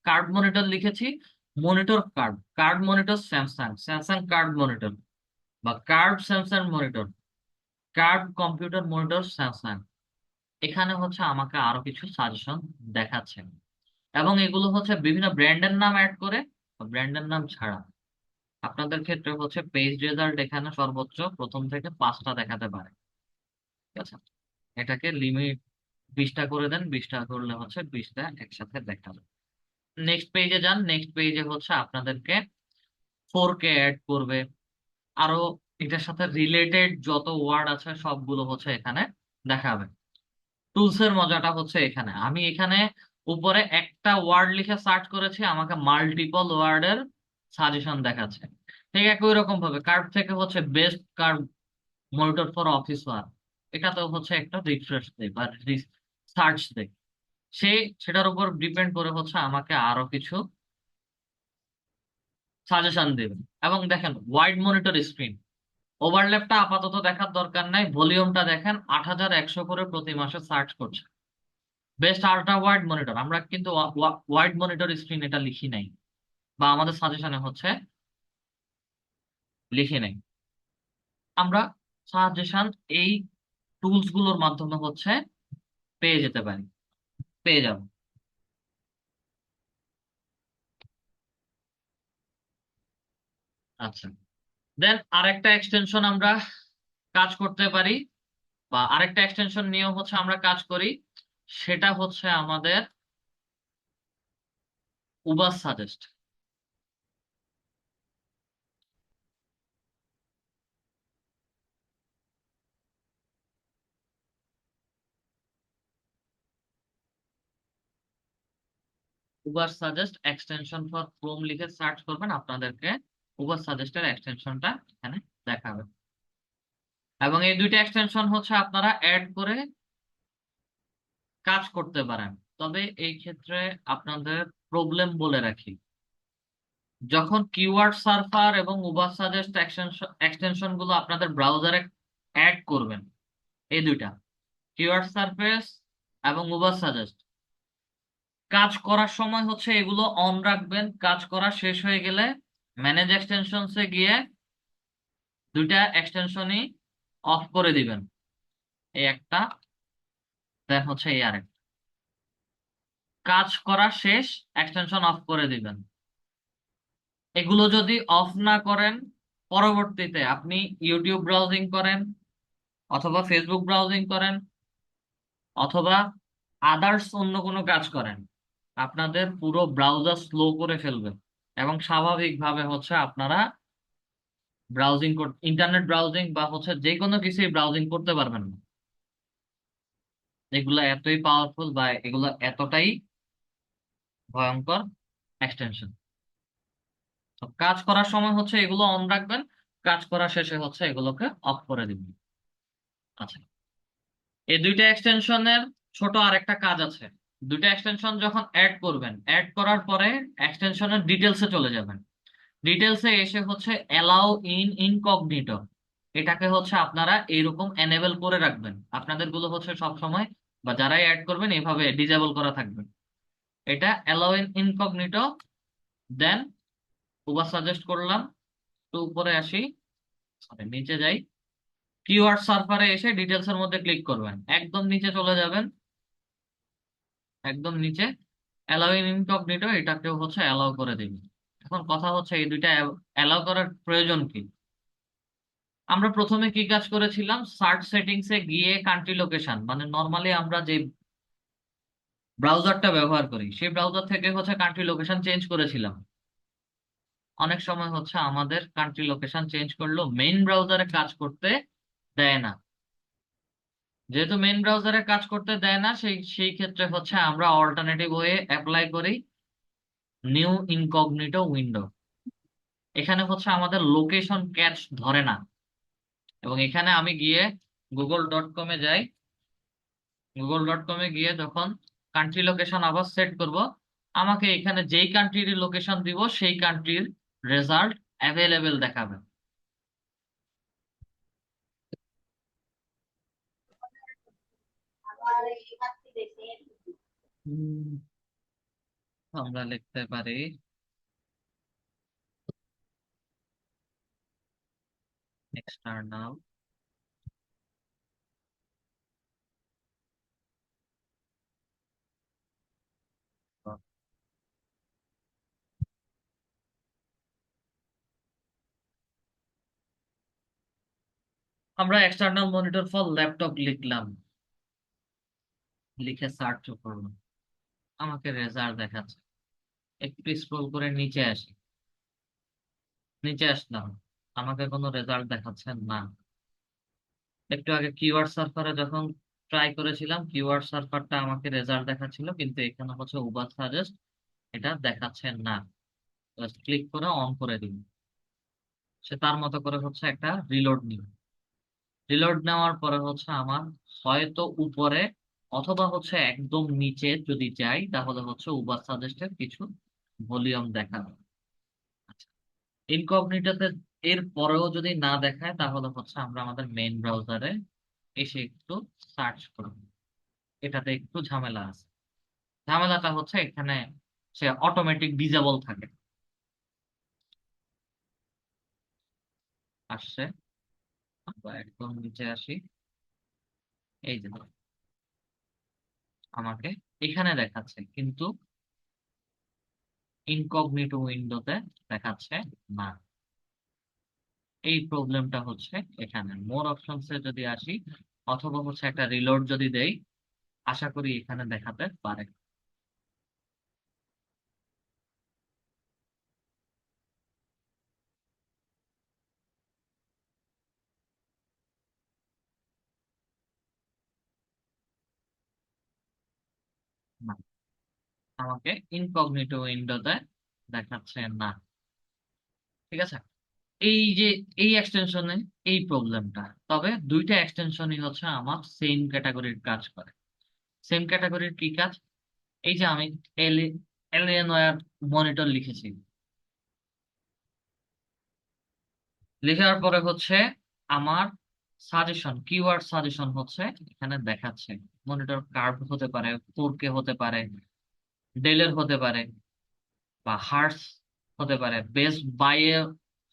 কার্ভ মনিটর লিখেছি, monitor curve, curve monitor Samsung, Samsung curve monitor, বা curve Samsung monitor, curve computer monitor Samsung. এখানে হচ্ছে আমাকে আরো কিছু সাজেশন দেখাচ্ছে, এবং এগুলো হচ্ছে বিভিন্ন ব্র্যান্ডের নাম অ্যাড করে, ব্র্যান্ডের নাম ছাড়া। আপনাদের ক্ষেত্রে হচ্ছে পেজ রেজাল্ট এখানে সর্বোচ্চ প্রথম থেকে 5টা দেখাতে পারে। ঠিক আছে, এটাকে লিমিট 20টা করে দেন, 20টা করলে হচ্ছে 20টা একসাথে দেখাবে। নেক্সট পেজে যান, নেক্সট পেজে হচ্ছে আপনাদেরকে 4K অ্যাড করবে। আরো এটার সাথে রিলেটেড যত ওয়ার্ড আছে সবগুলো হচ্ছে এখানে দেখাবে। টুলস এর মজাটা হচ্ছে এখানে, আমি এখানে উপরে একটা ওয়ার্ড লিখে সার্চ করেছি, আমাকে মাল্টিপল ওয়ার্ডের সাজেশন দেখাচ্ছে। ঠিক একই রকম ভাবে কার্ভ থেকে হচ্ছে best curve monitor for office work, এটাতেও হচ্ছে একটা রিফ্রেশ দেয় বা সার্চ দেয়। সে সেটার উপর ডিপেন্ড করে হচ্ছে আমাকে আরো কিছু সাজেশন দেবে। এবং দেখেন ওয়াইড মনিটর স্ক্রিন, ওভারল্যাপটা আপাতত দেখার দরকার নাই, ভলিউমটা দেখেন 8100 করে প্রতি মাসে সার্চ করছে। বেস্ট আল্ট্রা ওয়াইড মনিটর, আমরা কিন্তু ওয়াইড মনিটর স্ক্রিন এটা লিখি নাই, বা আমাদের সাজেশনে হচ্ছে লিখি নাই। আমরা সাজেশন এই টুলস গুলোর মাধ্যমে হচ্ছে পেয়ে যেতে পারি, পেয়ে যাব। আচ্ছা, দেন আরেকটা এক্সটেনশন আমরা কাজ করতে পারি, বা আরেকটা এক্সটেনশন নিয়েও হচ্ছে আমরা কাজ করি। সেটা হচ্ছে আমাদের Uber suggest. Uber suggest extension for Chrome লিখে সার্চ করবেন, আপনাদেরকে উবার সাজেস্টের এক্সটেনশনটা এখানে দেখাবে। এবং এই দুইটা এক্সটেনশন হচ্ছে আপনারা অ্যাড করে কাজ করতে পারেন। তবে এই ক্ষেত্রে আপনাদের প্রবলেম বলে রাখি, যখন কিওয়ার্ড সার্ভার এবং উবার সাজেস্ট এক্সটেনশন গুলো আপনাদের ব্রাউজারে অ্যাড করবেন, এই দুইটা কিওয়ার্ড সার্ফেস এবং উবার সাজেস্ট, কাজ করার সময় হচ্ছে এগুলো অন রাখবেন। কাজ করা শেষ হয়ে গেলে ম্যানেজ এক্সটেনশনসে গিয়ে দুইটা এক্সটেনশনই অফ করে দিবেন। এই একটা, দেন হচ্ছে এই আরেকটা। কাজ করা শেষ, এক্সটেনশন অফ করে দিবেন। এগুলো যদি অফ না করেন, পরবর্তীতে আপনি ইউটিউব ব্রাউজিং করেন, অথবা ফেসবুক ব্রাউজিং করেন, অথবা আদার্স অন্য কোনো কাজ করেন, আপনাদের পুরো ব্রাউজার স্লো করে ফেলবে, এবং স্বাভাবিকভাবে হচ্ছে আপনারা ব্রাউজিং ইন্টারনেট ব্রাউজিং বা হচ্ছে যে কোনো কিছুই ব্রাউজিং করতে পারবেন না। এগুলো এতই পাওয়ারফুল বা এগুলো এতটাই ভয়ঙ্কর এক্সটেনশন। তো কাজ করার সময় হচ্ছে এগুলো অন রাখবেন, কাজ করা শেষে হচ্ছে এগুলোকে অফ করে দিবেন। আচ্ছা, এই দুইটা এক্সটেনশনের ছোট আরেকটা কাজ আছে। দুইটা এক্সটেনশন যখন অ্যাড করবেন, অ্যাড করার পরে এক্সটেনশনের ডিটেলসে চলে যাবেন। ডিটেলসে এসে হচ্ছে অ্যালাউ ইন ইনকগনিটো, এটাকে হচ্ছে আপনারা এইরকম এনেবল করে রাখবেন। আপনাদের গুলো হচ্ছে সব সময় বা যারাই অ্যাড করবেন এইভাবে ডিজেবল করা থাকবে। এটা allow in incognito, then Uber suggest করলাম। তো উপরে আসি, সরি নিচে যাই, কিওয়ার্ড সার্ভারে এসে ডিটেলস এর মধ্যে ক্লিক করবেন, একদম নিচে চলে যাবেন, একদম নিচে অ্যালাউ ইন ইনকগনিটো, এটাকেও হচ্ছে অ্যালাউ করে দিবেন। এখন কথা হচ্ছে এই দুইটা অ্যালাউ করার প্রয়োজন কি? আমরা প্রথমে কি কাজ করেছিলাম, সার্চ সেটিংস এ গিয়ে কান্ট্রি লোকেশন, মানে নর্মালি আমরা যে ব্রাউজারটা ব্যবহার করি সেই ব্রাউজার থেকে হচ্ছে কান্ট্রি লোকেশন চেঞ্জ করেছিলাম। অনেক সময় হচ্ছে আমাদের কান্ট্রি লোকেশন চেঞ্জ করলেও মেইন ব্রাউজারে কাজ করতে দেয় না। যেহেতু মেইন ব্রাউজারে কাজ করতে দেয় না, সেই ক্ষেত্রে হচ্ছে আমরা অল্টারনেটিভ ওয়ে অ্যাপ্লাই করি নিউ ইনকগনিটো উইন্ডো। এখানে হচ্ছে আমাদের লোকেশন ক্যাচ ধরে না, এবং এখানে আমি গিয়ে google.com-এ যাই। google.com-এ গিয়ে যখন কান্ট্রি লোকেশন আবার সেট করব, আমাকে এখানে যেই কান্ট্রির লোকেশন দিব সেই কান্ট্রির রেজাল্ট অ্যাভেলেবেল দেখাবে। হুম, আমরা লিখতে পারি এক্সটার্নাল আমরা এক্সটার্নাল মনিটর ফর ল্যাপটপ লিখলাম, লিখে সার্চ করলাম, আমাকে রেজাল্ট দেখাচ্ছে। একটু স্ক্রল করে নিচে আসি, নিচে আসলাম, আমাকে কোনো রেজাল্ট দেখাচ্ছে না। একটু আগে কিওয়ার্ড সার্ভারে যখন ট্রাই করেছিলাম, কিওয়ার্ড সার্ভারটা আমাকে রেজাল্ট দেখাচ্ছিল, কিন্তু এখানে হচ্ছে উবার সাজেস্ট এটা দেখাচ্ছে না। জাস্ট ক্লিক করে অন করে দিন, সে তার মতো করে হচ্ছে একটা রিলোড নিবে। রিলোড নেওয়ার পরে হচ্ছে আমার হয়তো উপরে অথবা হচ্ছে একদম নিচে যদি যাই তাহলে হচ্ছে উবার সাজেস্টের কিছু ভলিউম দেখাবে। আচ্ছা, ইনকগনিটোতে এর পরেও যদি না দেখায় তাহলে হচ্ছে আমরা আমাদের মেইন ব্রাউজারে এসে একটু সার্চ করব। এটাতে একটু ঝামেলা আছে। ঝামেলাটা হচ্ছে এখানে সে অটোমেটিক ডিজেবল থাকে। আসছে, আমরা একদম নিচে আসি, এই যে দেখো, আমাকে এখানে দেখাচ্ছে কিন্তু ইনকগনিটো উইন্ডোতে দেখাচ্ছে না। এই প্রবলেমটা হচ্ছে এখানে। মোর অপশনসে যদি আসি অথবা হচ্ছে একটা রিলোড যদি দেই, আশা করি এখানে দেখাতে পারে। না, আমাকে ইনকগনিটো উইন্ডোতে দেখাচ্ছে না। ঠিক আছে, এই যে এই এক্সটেনশনে এই প্রবলেমটা, তবে দুইটা এক্সটেনশনই হচ্ছে আমার সেম ক্যাটাগরির কাজ করে। সেম ক্যাটাগরির কি কাজ? এই যে আমি এলিয়েনওয়্যার মনিটর লিখেছি, লেখার পরে হচ্ছে আমার সাজেশন, কিওয়ার্ড সাজেশন হচ্ছে এখানে দেখাচ্ছে। মনিটর কার্ভ হতে পারে, 4K হতে পারে, ডেলের হতে পারে, বা হার্টস হতে পারে, বেস্ট বাই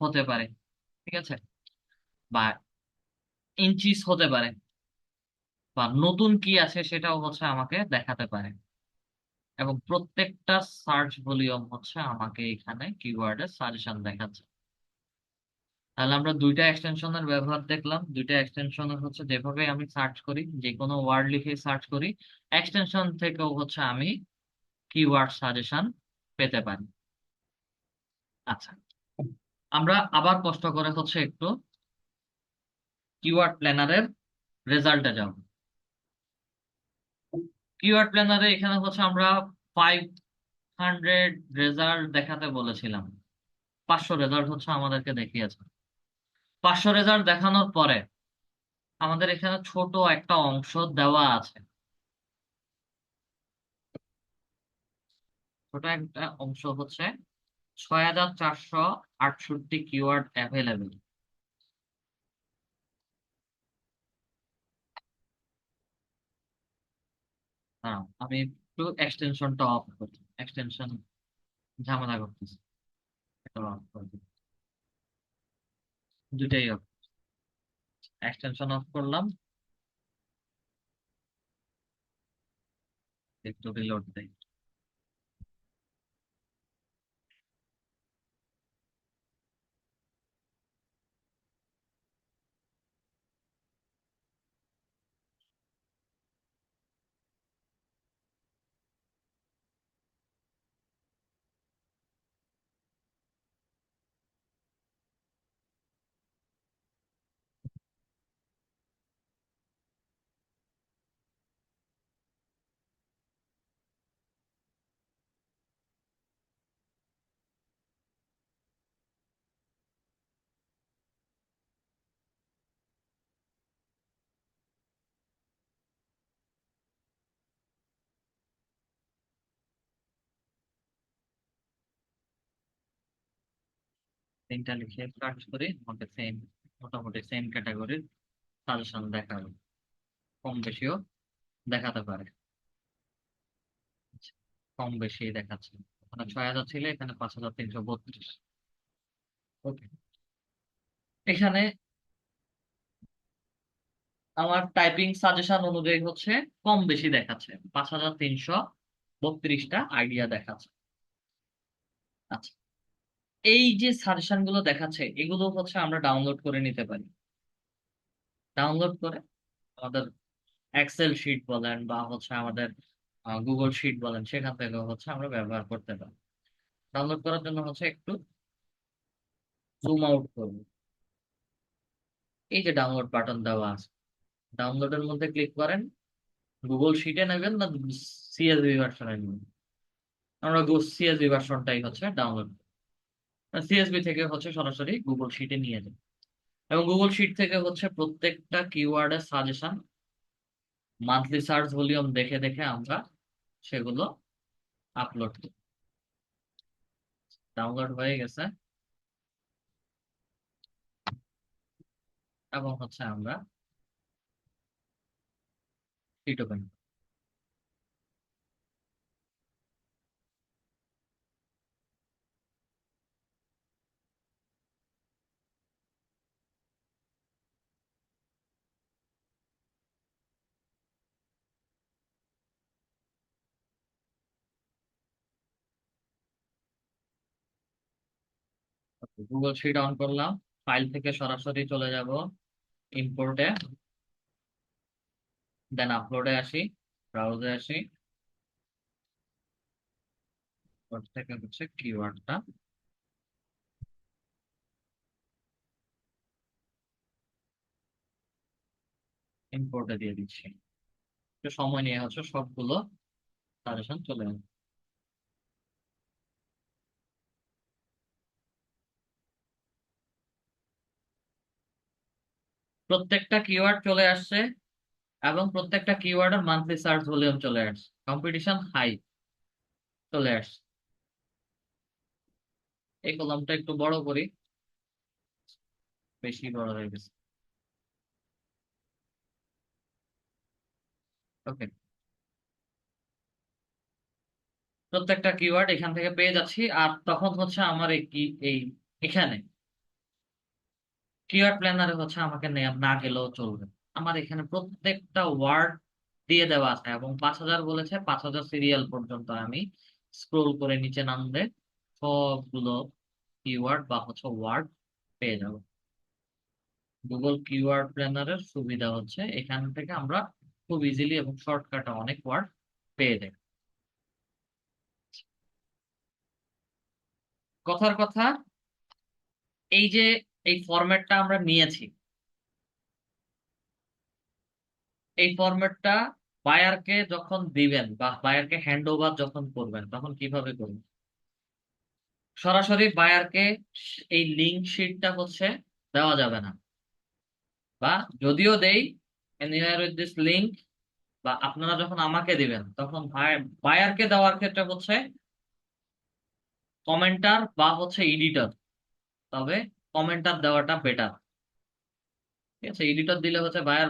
হতে পারে, ঠিক আছে, বা ইঞ্চিস হতে পারে, বা নতুন কি আছে সেটাও হচ্ছে আমাকে দেখাতে পারে। এবং প্রত্যেকটা সার্চ ভলিউম হচ্ছে আমাকে এখানে কিওয়ার্ডের সাজেশন দেখাচ্ছে। তাহলে আমরা দুইটা এক্সটেনশনের ব্যবহার দেখলাম। দুইটা এক্সটেনশনের হচ্ছে যেভাবে আমি সার্চ করি, যে কোনো ওয়ার্ড লিখে সার্চ করি, এক্সটেনশন থেকেও হচ্ছে আমি কিওয়ার্ড সাজেশন পেতে পারি। আচ্ছা, আমরা আবার কষ্ট করে হচ্ছে একটু কিওয়ার্ড প্ল্যানারের রেজাল্টে যাব। কিওয়ার্ড প্ল্যানারে এখানে হচ্ছে আমরা 500 রেজাল্ট দেখাতে বলেছিলাম, 500 রেজাল্ট হচ্ছে আমাদেরকে দেখিয়েছে। 500 রেজাল্ট দেখানোর পরে আমাদের এখানে ছোট একটা অংশ দেওয়া আছে, ছোট একটা অংশ হচ্ছে 6468 কিওয়ার্ড অ্যাভেলেবেল। হ্যাঁ, আমি একটু এক্সটেনশনটা অফ করি, এক্সটেনশন ঝামেলা করতেছি, এটা অফ করে দিই। দুটাই অফ, এক্সটেনশন অফ করলাম, একটু রিলোড দেই। তিনটা লিখে সার্চ করি, আমাকে সেম, মোটামুটি সেম ক্যাটাগরির সাজেশন দেখাবে, কম বেশিও দেখাতে পারে। কম বেশি দেখাচ্ছে, ওখানে 6000 ছিল, এখানে 5332। ওকে, এখানে আমার টাইপিং সাজেশন অনুযায়ী হচ্ছে কম বেশি দেখাচ্ছে, 5332টা আইডিয়া দেখাচ্ছে। আচ্ছা, এই যে সাজেশন গুলো দেখাচ্ছে এগুলো হচ্ছে আমরা ডাউনলোড করে নিতে পারি। ডাউনলোড করে আমাদের এক্সেল শিট বলেন বা হচ্ছে আমাদের গুগল শিট বলেন, সেখান থেকে হচ্ছে আমরা ব্যবহার করতে পারি। ডাউনলোড করার জন্য হচ্ছে একটু জুম আউট করব, এই যে ডাউনলোড বাটন দেওয়া আছে, ডাউনলোডের মধ্যে ক্লিক করেন। গুগল শিটে নেবেন না সিএসভি ভার্সনে নেবেন? আমরা সিএসভি ভার্সনটাই হচ্ছে ডাউনলোড, সিএসভি থেকে হচ্ছে সরাসরি গুগল শিটে নিয়ে যাই, এবং গুগল শিট থেকে হচ্ছে প্রত্যেকটা কিওয়ার্ডের সাজেশন মান্থলি সার্চ ভলিউম দেখে দেখে আমরা সেগুলো আপলোড করি। ডাউনলোড হয়ে গেছে, এবং হচ্ছে আমরা sheet open. Google sheet on করলাম, ফাইল থেকে সরাসরি চলে যাব ইম্পোর্টে, দেন আপলোডে আসি, ব্রাউজে আসি, ওর থেকে হচ্ছে কিওয়ার্ডটা ইম্পোর্টে দিয়ে দিচ্ছি। একটু সময় নিয়ে হচ্ছে সবগুলো সাজেশন চলে আসবে। প্রত্যেকটা কিওয়ার্ড চলে আসছে, এবং প্রত্যেকটা কিওয়ার্ডের মান্থলি সার্চ ভলিউম চলে আসছে, কম্পিটিশন হাই চলে আসছে। এই কলামটা একটু বড় করি, বেশি বড় হয়ে গেছে। ওকে, প্রত্যেকটা কিওয়ার্ড এখান থেকে পেয়ে যাচ্ছি, আর তখন হচ্ছে আমার এই এই এখানে কিওয়ার্ড প্ল্যানারে হচ্ছে আমাকে না গেলেও চলবে। আমার এখানে প্রত্যেকটা ওয়ার্ড দিয়ে দেওয়া আছে, এবং 5000 বলেছে, 5000 সিরিয়াল পর্যন্ত আমি স্ক্রোল করে নিচে নামলে সবগুলো কিওয়ার্ড বা হচ্ছে ওয়ার্ড পেয়ে যাব। গুগল কিওয়ার্ড প্ল্যানারের সুবিধা হচ্ছে এখান থেকে আমরা খুব ইজিলি এবং শর্টকাটে অনেক ওয়ার্ড পেয়ে যাই। কথার কথা, এই যে এই ফরম্যাটটা আমরা নিয়েছি, এই ফরম্যাটটা বায়ারকে যখন দিবেন বা বায়ারকে হ্যান্ড ওভার যখন করবেন তখন কিভাবে করবেন? সরাসরি বায়ারকে এই লিঙ্ক শিটটা হচ্ছে দেওয়া যাবে না, বা যদিও দেই এনিওয়ার উইথ দিস লিঙ্ক, বা আপনারা যখন আমাকে দিবেন তখন বায়ারকে দেওয়ার ক্ষেত্রে হচ্ছে কমেন্টার বা হচ্ছে এডিটর, তবে কমেন্টার দেওয়াটা বেটার। ঠিক আছে, এডিটর দিলে হচ্ছে বায়ার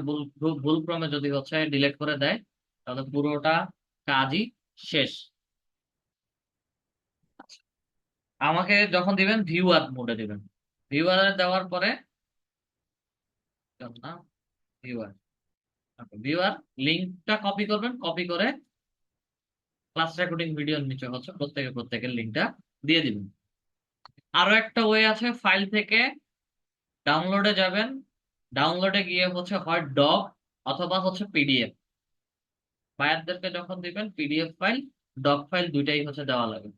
ভুল ক্রমে যদি হচ্ছে ডিলিট করে দেয় তাহলে পুরোটা কাজই শেষ। আমাকে যখন দিবেন ভিউয়ার মোডে দিবেন, ভিউয়ারে দেওয়ার পরে না, ভিউয়ার ভিউয়ার লিঙ্কটা কপি করবেন, কপি করে ক্লাস রেকর্ডিং ভিডিওর নিচে হচ্ছে প্রত্যেকের লিঙ্কটা দিয়ে দিবেন। আরো একটা ওয়ে আছে, ফাইল থেকে ডাউনলোডে যাবেন, ডাউনলোডে গিয়ে হচ্ছে হয় ডক অথবা হচ্ছে পিডিএফ। বায়ারদেরকে যখন দিবেন পিডিএফ ফাইল, ডক ফাইল দুইটাই হচ্ছে দেওয়া লাগে।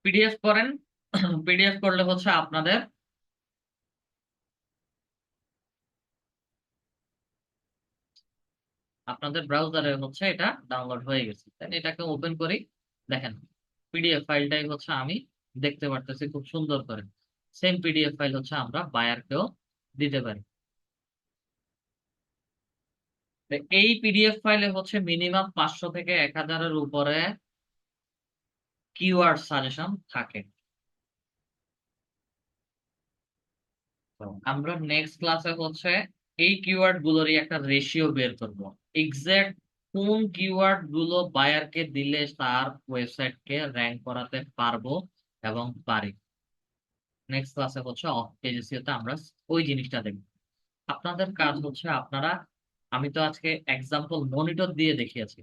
পিডিএফ করেন, পিডিএফ করলে হচ্ছে আপনাদের ব্রাউজারে হচ্ছে এটা ডাউনলোড হয়ে গেছে। তাই এটাকে ওপেন করি, দেখেন পিডিএফ ফাইলটাই হচ্ছে আমি দেখতে পারতেছি খুব সুন্দর করে। সেম পিডিএফ ফাইল হচ্ছে আমরা বায়ারকেও দিতে পারি। তো এই পিডিএফ ফাইলে হচ্ছে মিনিমাম 500 থেকে 1000-এর উপরে কিওয়ার্ড সাজেশন থাকে। তো আমরা নেক্সট ক্লাসে হচ্ছে এই কিওয়ার্ড গুলোরই একটা রেশিও বের করব, এক্সাক্ট কোন কিওয়ার্ড গুলো বায়ারকে দিলে তার ওয়েবসাইটকে র্যাঙ্ক করাতে পারবো এবং পারি। নেক্সট ক্লাসে হচ্ছে অফ পেজ এসইওতে আমরা ওই জিনিসটা দেখব। আপনাদের কাজ হচ্ছে আমি তো আজকে এক্সাম্পল মনিটর দিয়ে দেখিয়েছি,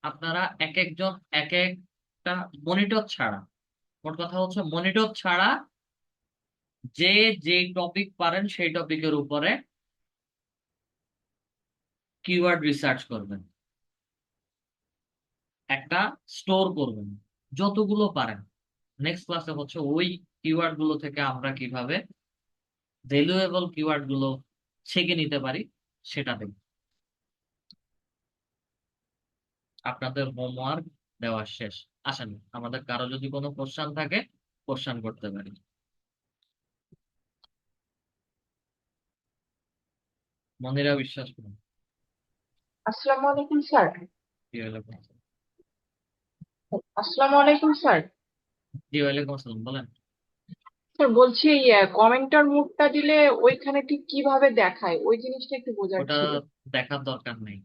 আপনারা এক একজন এক একটা মনিটর ছাড়া, মোট কথা হচ্ছে মনিটর ছাড়া যে যে টপিক পারেন সেই টপিকের উপরে কিওয়ার্ড রিসার্চ করবেন, একটা স্টোর করবেন যতগুলো পারেন। নেক্সট ক্লাসে হচ্ছে ওই কিওয়ার্ড গুলো থেকে আমরা কিভাবে ভ্যালুয়েবল কিওয়ার্ড গুলো ছেঁকে নিতে পারি সেটা দেখব। আপনাদের হোমওয়ার্ক দেওয়া শেষ। আসেন আমাদের কারো যদি কোনো কোশ্চেন থাকে কোশ্চেন করতে পারি। মনিরা বিশ্বাস করুন। আসসালামু আলাইকুম স্যার। জি ওয়ালাইকুম আসসালাম। আসসালামু আলাইকুম স্যার। জি ওয়ালাইকুম আসসালাম, বলেন। স্যার বলছি কমেন্টার মুডটা দিলে ওইখানে ঠিক কিভাবে দেখায় ওই জিনিসটা একটু বোঝার ওটা ছিল। দেখার দরকার নেই,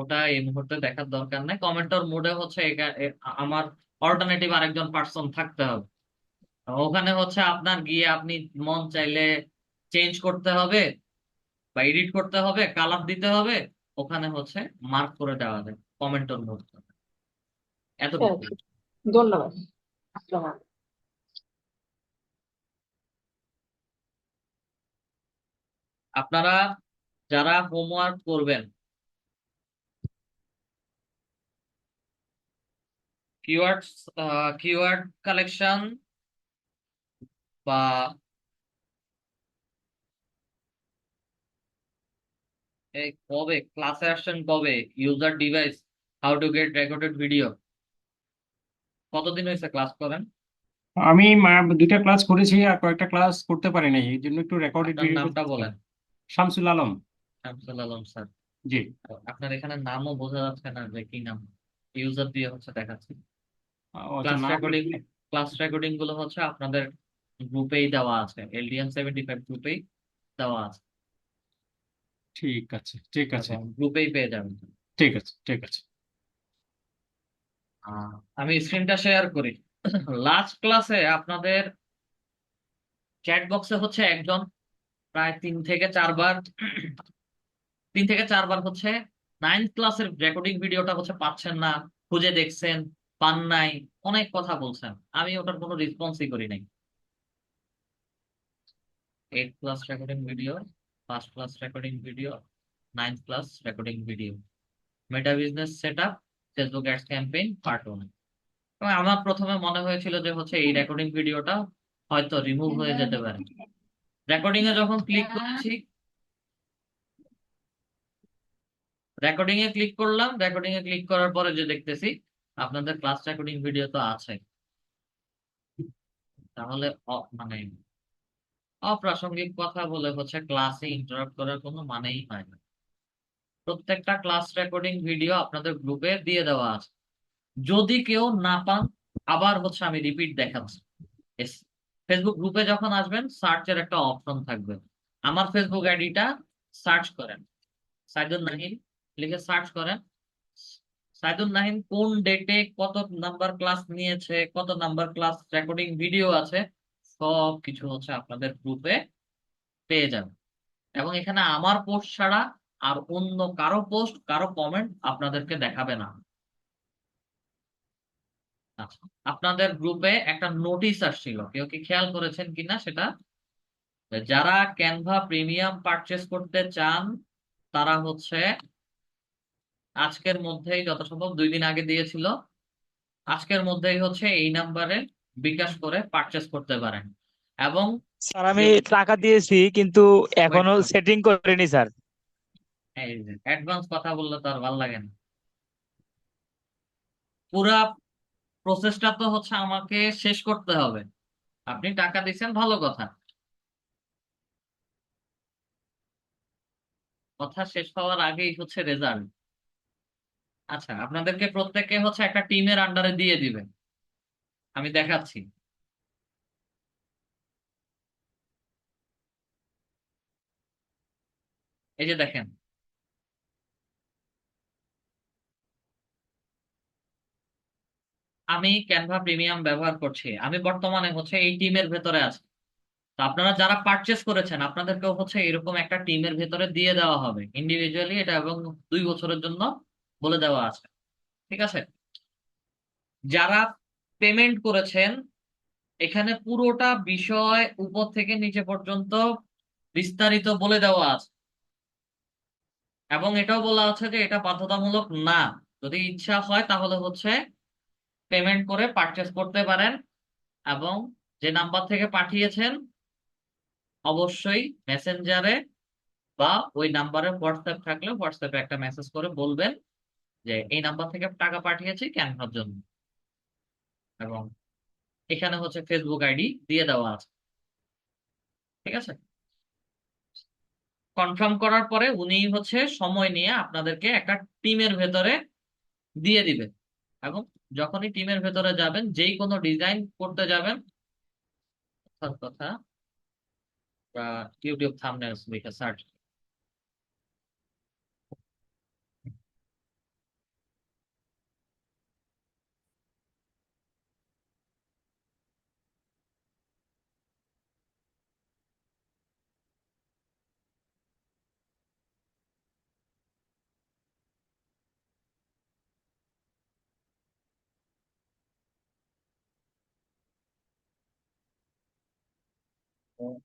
ওটা এই মুহূর্তে দেখার দরকার নেই। কমেন্টর মোডে হচ্ছে আমার অল্টারনেটিভ আরেকজন পার্সন থাকতে হবে। ওখানে হচ্ছে আপনার গিয়ে আপনি মন চাইলে চেঞ্জ করতে হবে বা এডিট করতে হবে, কালার দিতে হবে, ওখানে হচ্ছে মার্ক করে দেওয়া যায় কমেন্টর মোড, এতটুকু। আচ্ছা, ধন্যবাদ। আসসালামু আলাইকুম। আপনারা যারা হোমওয়ার্ক করবেন কিওয়ার্ড কিওয়ার্ড কালেকশন বা এই কবে ক্লাসে আসছেন, কবে user device how to get recorded video, কতদিন হয়েছে ক্লাস করেন? আমি দুইটা ক্লাস করেছি আর কয়েকটা ক্লাস করতে পারি নাই, এই জন্য একটু রেকর্ডেড আপনার ভিডিও নামটা বলেন। শামসুল আলম। শামসুল আলম স্যার। জি। আপনার এখানে নামও বোঝা যাচ্ছে না যে কি নাম, ইউজার দিয়ে হচ্ছে দেখাচ্ছি। আচ্ছা, ক্লাস নাম রেকর্ডিং ক্লাস রেকর্ডিং গুলো হচ্ছে আপনাদের গ্রুপেই দেওয়া আছে, LDN75 গ্রুপেই দেওয়া আছে, ঠিক আছে, ঠিক আছে, এবং গ্রুপেই পেয়ে যাবেন। ঠিক আছে, ঠিক আছে। আমি স্ক্রিনটা শেয়ার করি। লাস্ট ক্লাসে আপনাদের চ্যাট বক্সে হচ্ছে একজন প্রায় 3 থেকে 4 বার হচ্ছে 9th ক্লাসের রেকর্ডিং ভিডিওটা হচ্ছে পাচ্ছেন না, খুঁজে দেখছেন, পান নাই, অনেক কথা বলছেন, আমি ওটার কোনো রেসপন্সই করি নাই। 8th class recording video, 1st class recording video, 9th class recording video, মেটা business setup, Facebook ads campaign part 1। এবং আমার প্রথমে মনে হয়েছিল যে হচ্ছে এই রেকর্ডিং ভিডিওটা হয়তো রিমুভ হয়ে যেতে পারে। রেকর্ডিং এ যখন ক্লিক করেছি, রেকর্ডিং এ ক্লিক করলাম, রেকর্ডিং এ ক্লিক করার পরে যে দেখতেছি আপনাদের ক্লাস রেকর্ডিং ভিডিও তো আছে। তাহলে মানে অপ্রাসঙ্গিক কথা বলে হচ্ছে ক্লাসে ইন্টারাপ্ট করার কোনো মানেই হয় না। প্রত্যেকটা ক্লাস রেকর্ডিং ভিডিও আপনাদের গ্রুপে দিয়ে দেওয়া আছে। যদি কেউ না পান, আবার হচ্ছে আমি রিপিট দেখাচ্ছি। ফেসবুক গ্রুপে যখন আসবেন, সার্চের একটা অপশন থাকবে। আমার ফেসবুক আইডিটা সার্চ করেন, সাইদুল নাহিন লিখে সার্চ করেন। সাইদুল নাহিন কোন ডেটে কত নাম্বার ক্লাস নিয়েছে, কত নাম্বার ক্লাস রেকর্ডিং ভিডিও আছে, সব কিছু হচ্ছে আপনাদের গ্রুপে পেয়ে যাবেন। এবং এখানে আমার পোস্ট ছাড়া আর অন্য কারো পোস্ট, কারো কমেন্ট আপনাদেরকে দেখাবে না। আচ্ছা, আপনাদের গ্রুপে একটা নোটিশ আসছিল, কেউ কি খেয়াল করেছেন কিনা সেটা? যারা ক্যানভা প্রিমিয়াম পারচেস করতে চান, তারা হচ্ছে আজকের মধ্যেই, যত সম্ভব 2 দিন আগে দিয়েছিল, আজকের মধ্যেই হচ্ছে এই নাম্বারে বিকাশ করে পারচেস করতে পারেন। এবং স্যার আমি টাকা দিয়েছি কিন্তু ওয়েট এখনো করেন, সেটিং করিনি স্যার। এই যে অ্যাডভান্স কথা বললে তো আর ভালো লাগে না। পুরা প্রসেসটা তো হচ্ছে আমাকে শেষ করতে হবে। আপনি টাকা দিচ্ছেন, ভালো কথা, কথা শেষ হওয়ার আগেই হচ্ছে রেজাল্ট। আচ্ছা, আপনাদেরকে প্রত্যেককে হচ্ছে একটা টিমের আন্ডারে দিয়ে দিবে, আমি দেখাচ্ছি। এই যে দেখেন, আমি ক্যানভা প্রিমিয়াম ব্যবহার করছি, আমি বর্তমানে হচ্ছে এই টিমের ভেতরে আছি। তো আপনারা যারা পারচেস করেছেন, আপনাদেরকেও হচ্ছে এরকম একটা টিমের ভেতরে দিয়ে দেওয়া হবে ইন্ডিভিজুয়ালি এটা, এবং 2 বছরের জন্য বলে দেওয়া আছে। ঠিক আছে? যারা পেমেন্ট করেছেন, এখানে পুরোটা বিষয় উপর থেকে নিচে পর্যন্ত বিস্তারিত বলে দেওয়া আছে। এবং এটাও বলা আছে যে এটা বাধ্যতামূলক না, যদি ইচ্ছা হয় তাহলে হচ্ছে পেমেন্ট করে পারচেস করতে পারেন। এবং যে নাম্বার থেকে পাঠিয়েছেন, অবশ্যই মেসেঞ্জারে বা ওই নাম্বারে হোয়াটসঅ্যাপ থাকলে হোয়াটসঅ্যাপে একটা মেসেজ করে বলবেন যে এই নাম্বার থেকে টাকা পাঠিয়েছি ক্যানভার জন্য। এবং এখানে হচ্ছে ফেসবুক আইডি দিয়ে দেওয়া আছে। ঠিক আছে? কনফার্ম করার পরে উনি হচ্ছে সময় নিয়ে আপনাদেরকে একটা টিমের ভেতরে দিয়ে দিবে। এবং যখনই টিমের ভেতরে যাবেন, যেই কোনো ডিজাইন করতে যাবেন, অর্থাৎ কথা ইউটিউব থাম্বনেলস লিখে সার্চ।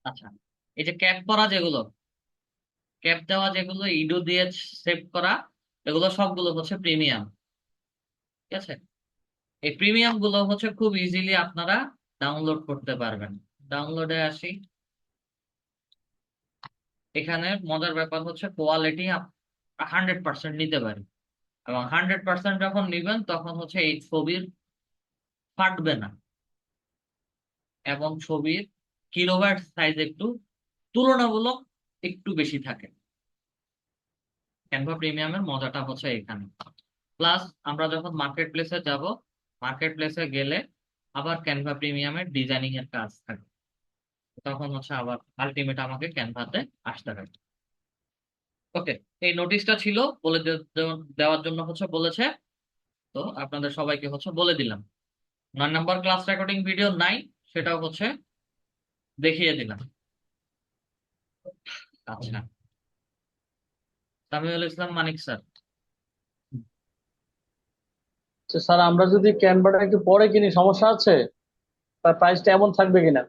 আচ্ছা, এই যে ক্যাপ করা যেগুলো, ক্যাপ দেওয়া যেগুলো, ইডো দিয়ে সেভ করা, এগুলো সবগুলো হচ্ছে প্রিমিয়াম। ঠিক আছে? এই প্রিমিয়াম গুলো হচ্ছে খুব ইজিলি আপনারা ডাউনলোড করতে পারবেন। ডাউনলোডে আসি। এখানে মজার ব্যাপার হচ্ছে কোয়ালিটি 100% নিতে পারি। এবং 100% যখন নিবেন তখন হচ্ছে এই ছবির ফাটবে না, এবং ছবির কিলোবাইট সাইজ একটু তুলনামূলক একটু বেশি থাকে। ক্যানভা প্রিমিয়ামের মজাটা হচ্ছে এখানে। প্লাস আমরা যখন মার্কেট প্লেসে যাব, মার্কেট প্লেসে গেলে আবার ক্যানভা প্রিমিয়ামের ডিজাইনিং এর কাজ থাকে, তখন হচ্ছে আবার আলটিমেট আমাকে ক্যানভাতে আসতে হবে। ওকে, এই নোটিশটা ছিল বলে দেওয়ার জন্য হচ্ছে বলেছে। তো আপনাদের সবাইকে হচ্ছে বলে দিলাম। 9 নম্বর ক্লাস রেকর্ডিং ভিডিও নাই, সেটাও হচ্ছে দেখিয়ে দিলাম। আচ্ছা, সামিউল ইসলাম মানিক স্যার। তো স্যার আমরা যদি ক্যানভাটা একটু পরে কিনি সমস্যা আছে? তার প্রাইসটা এমন থাকবে কিনা?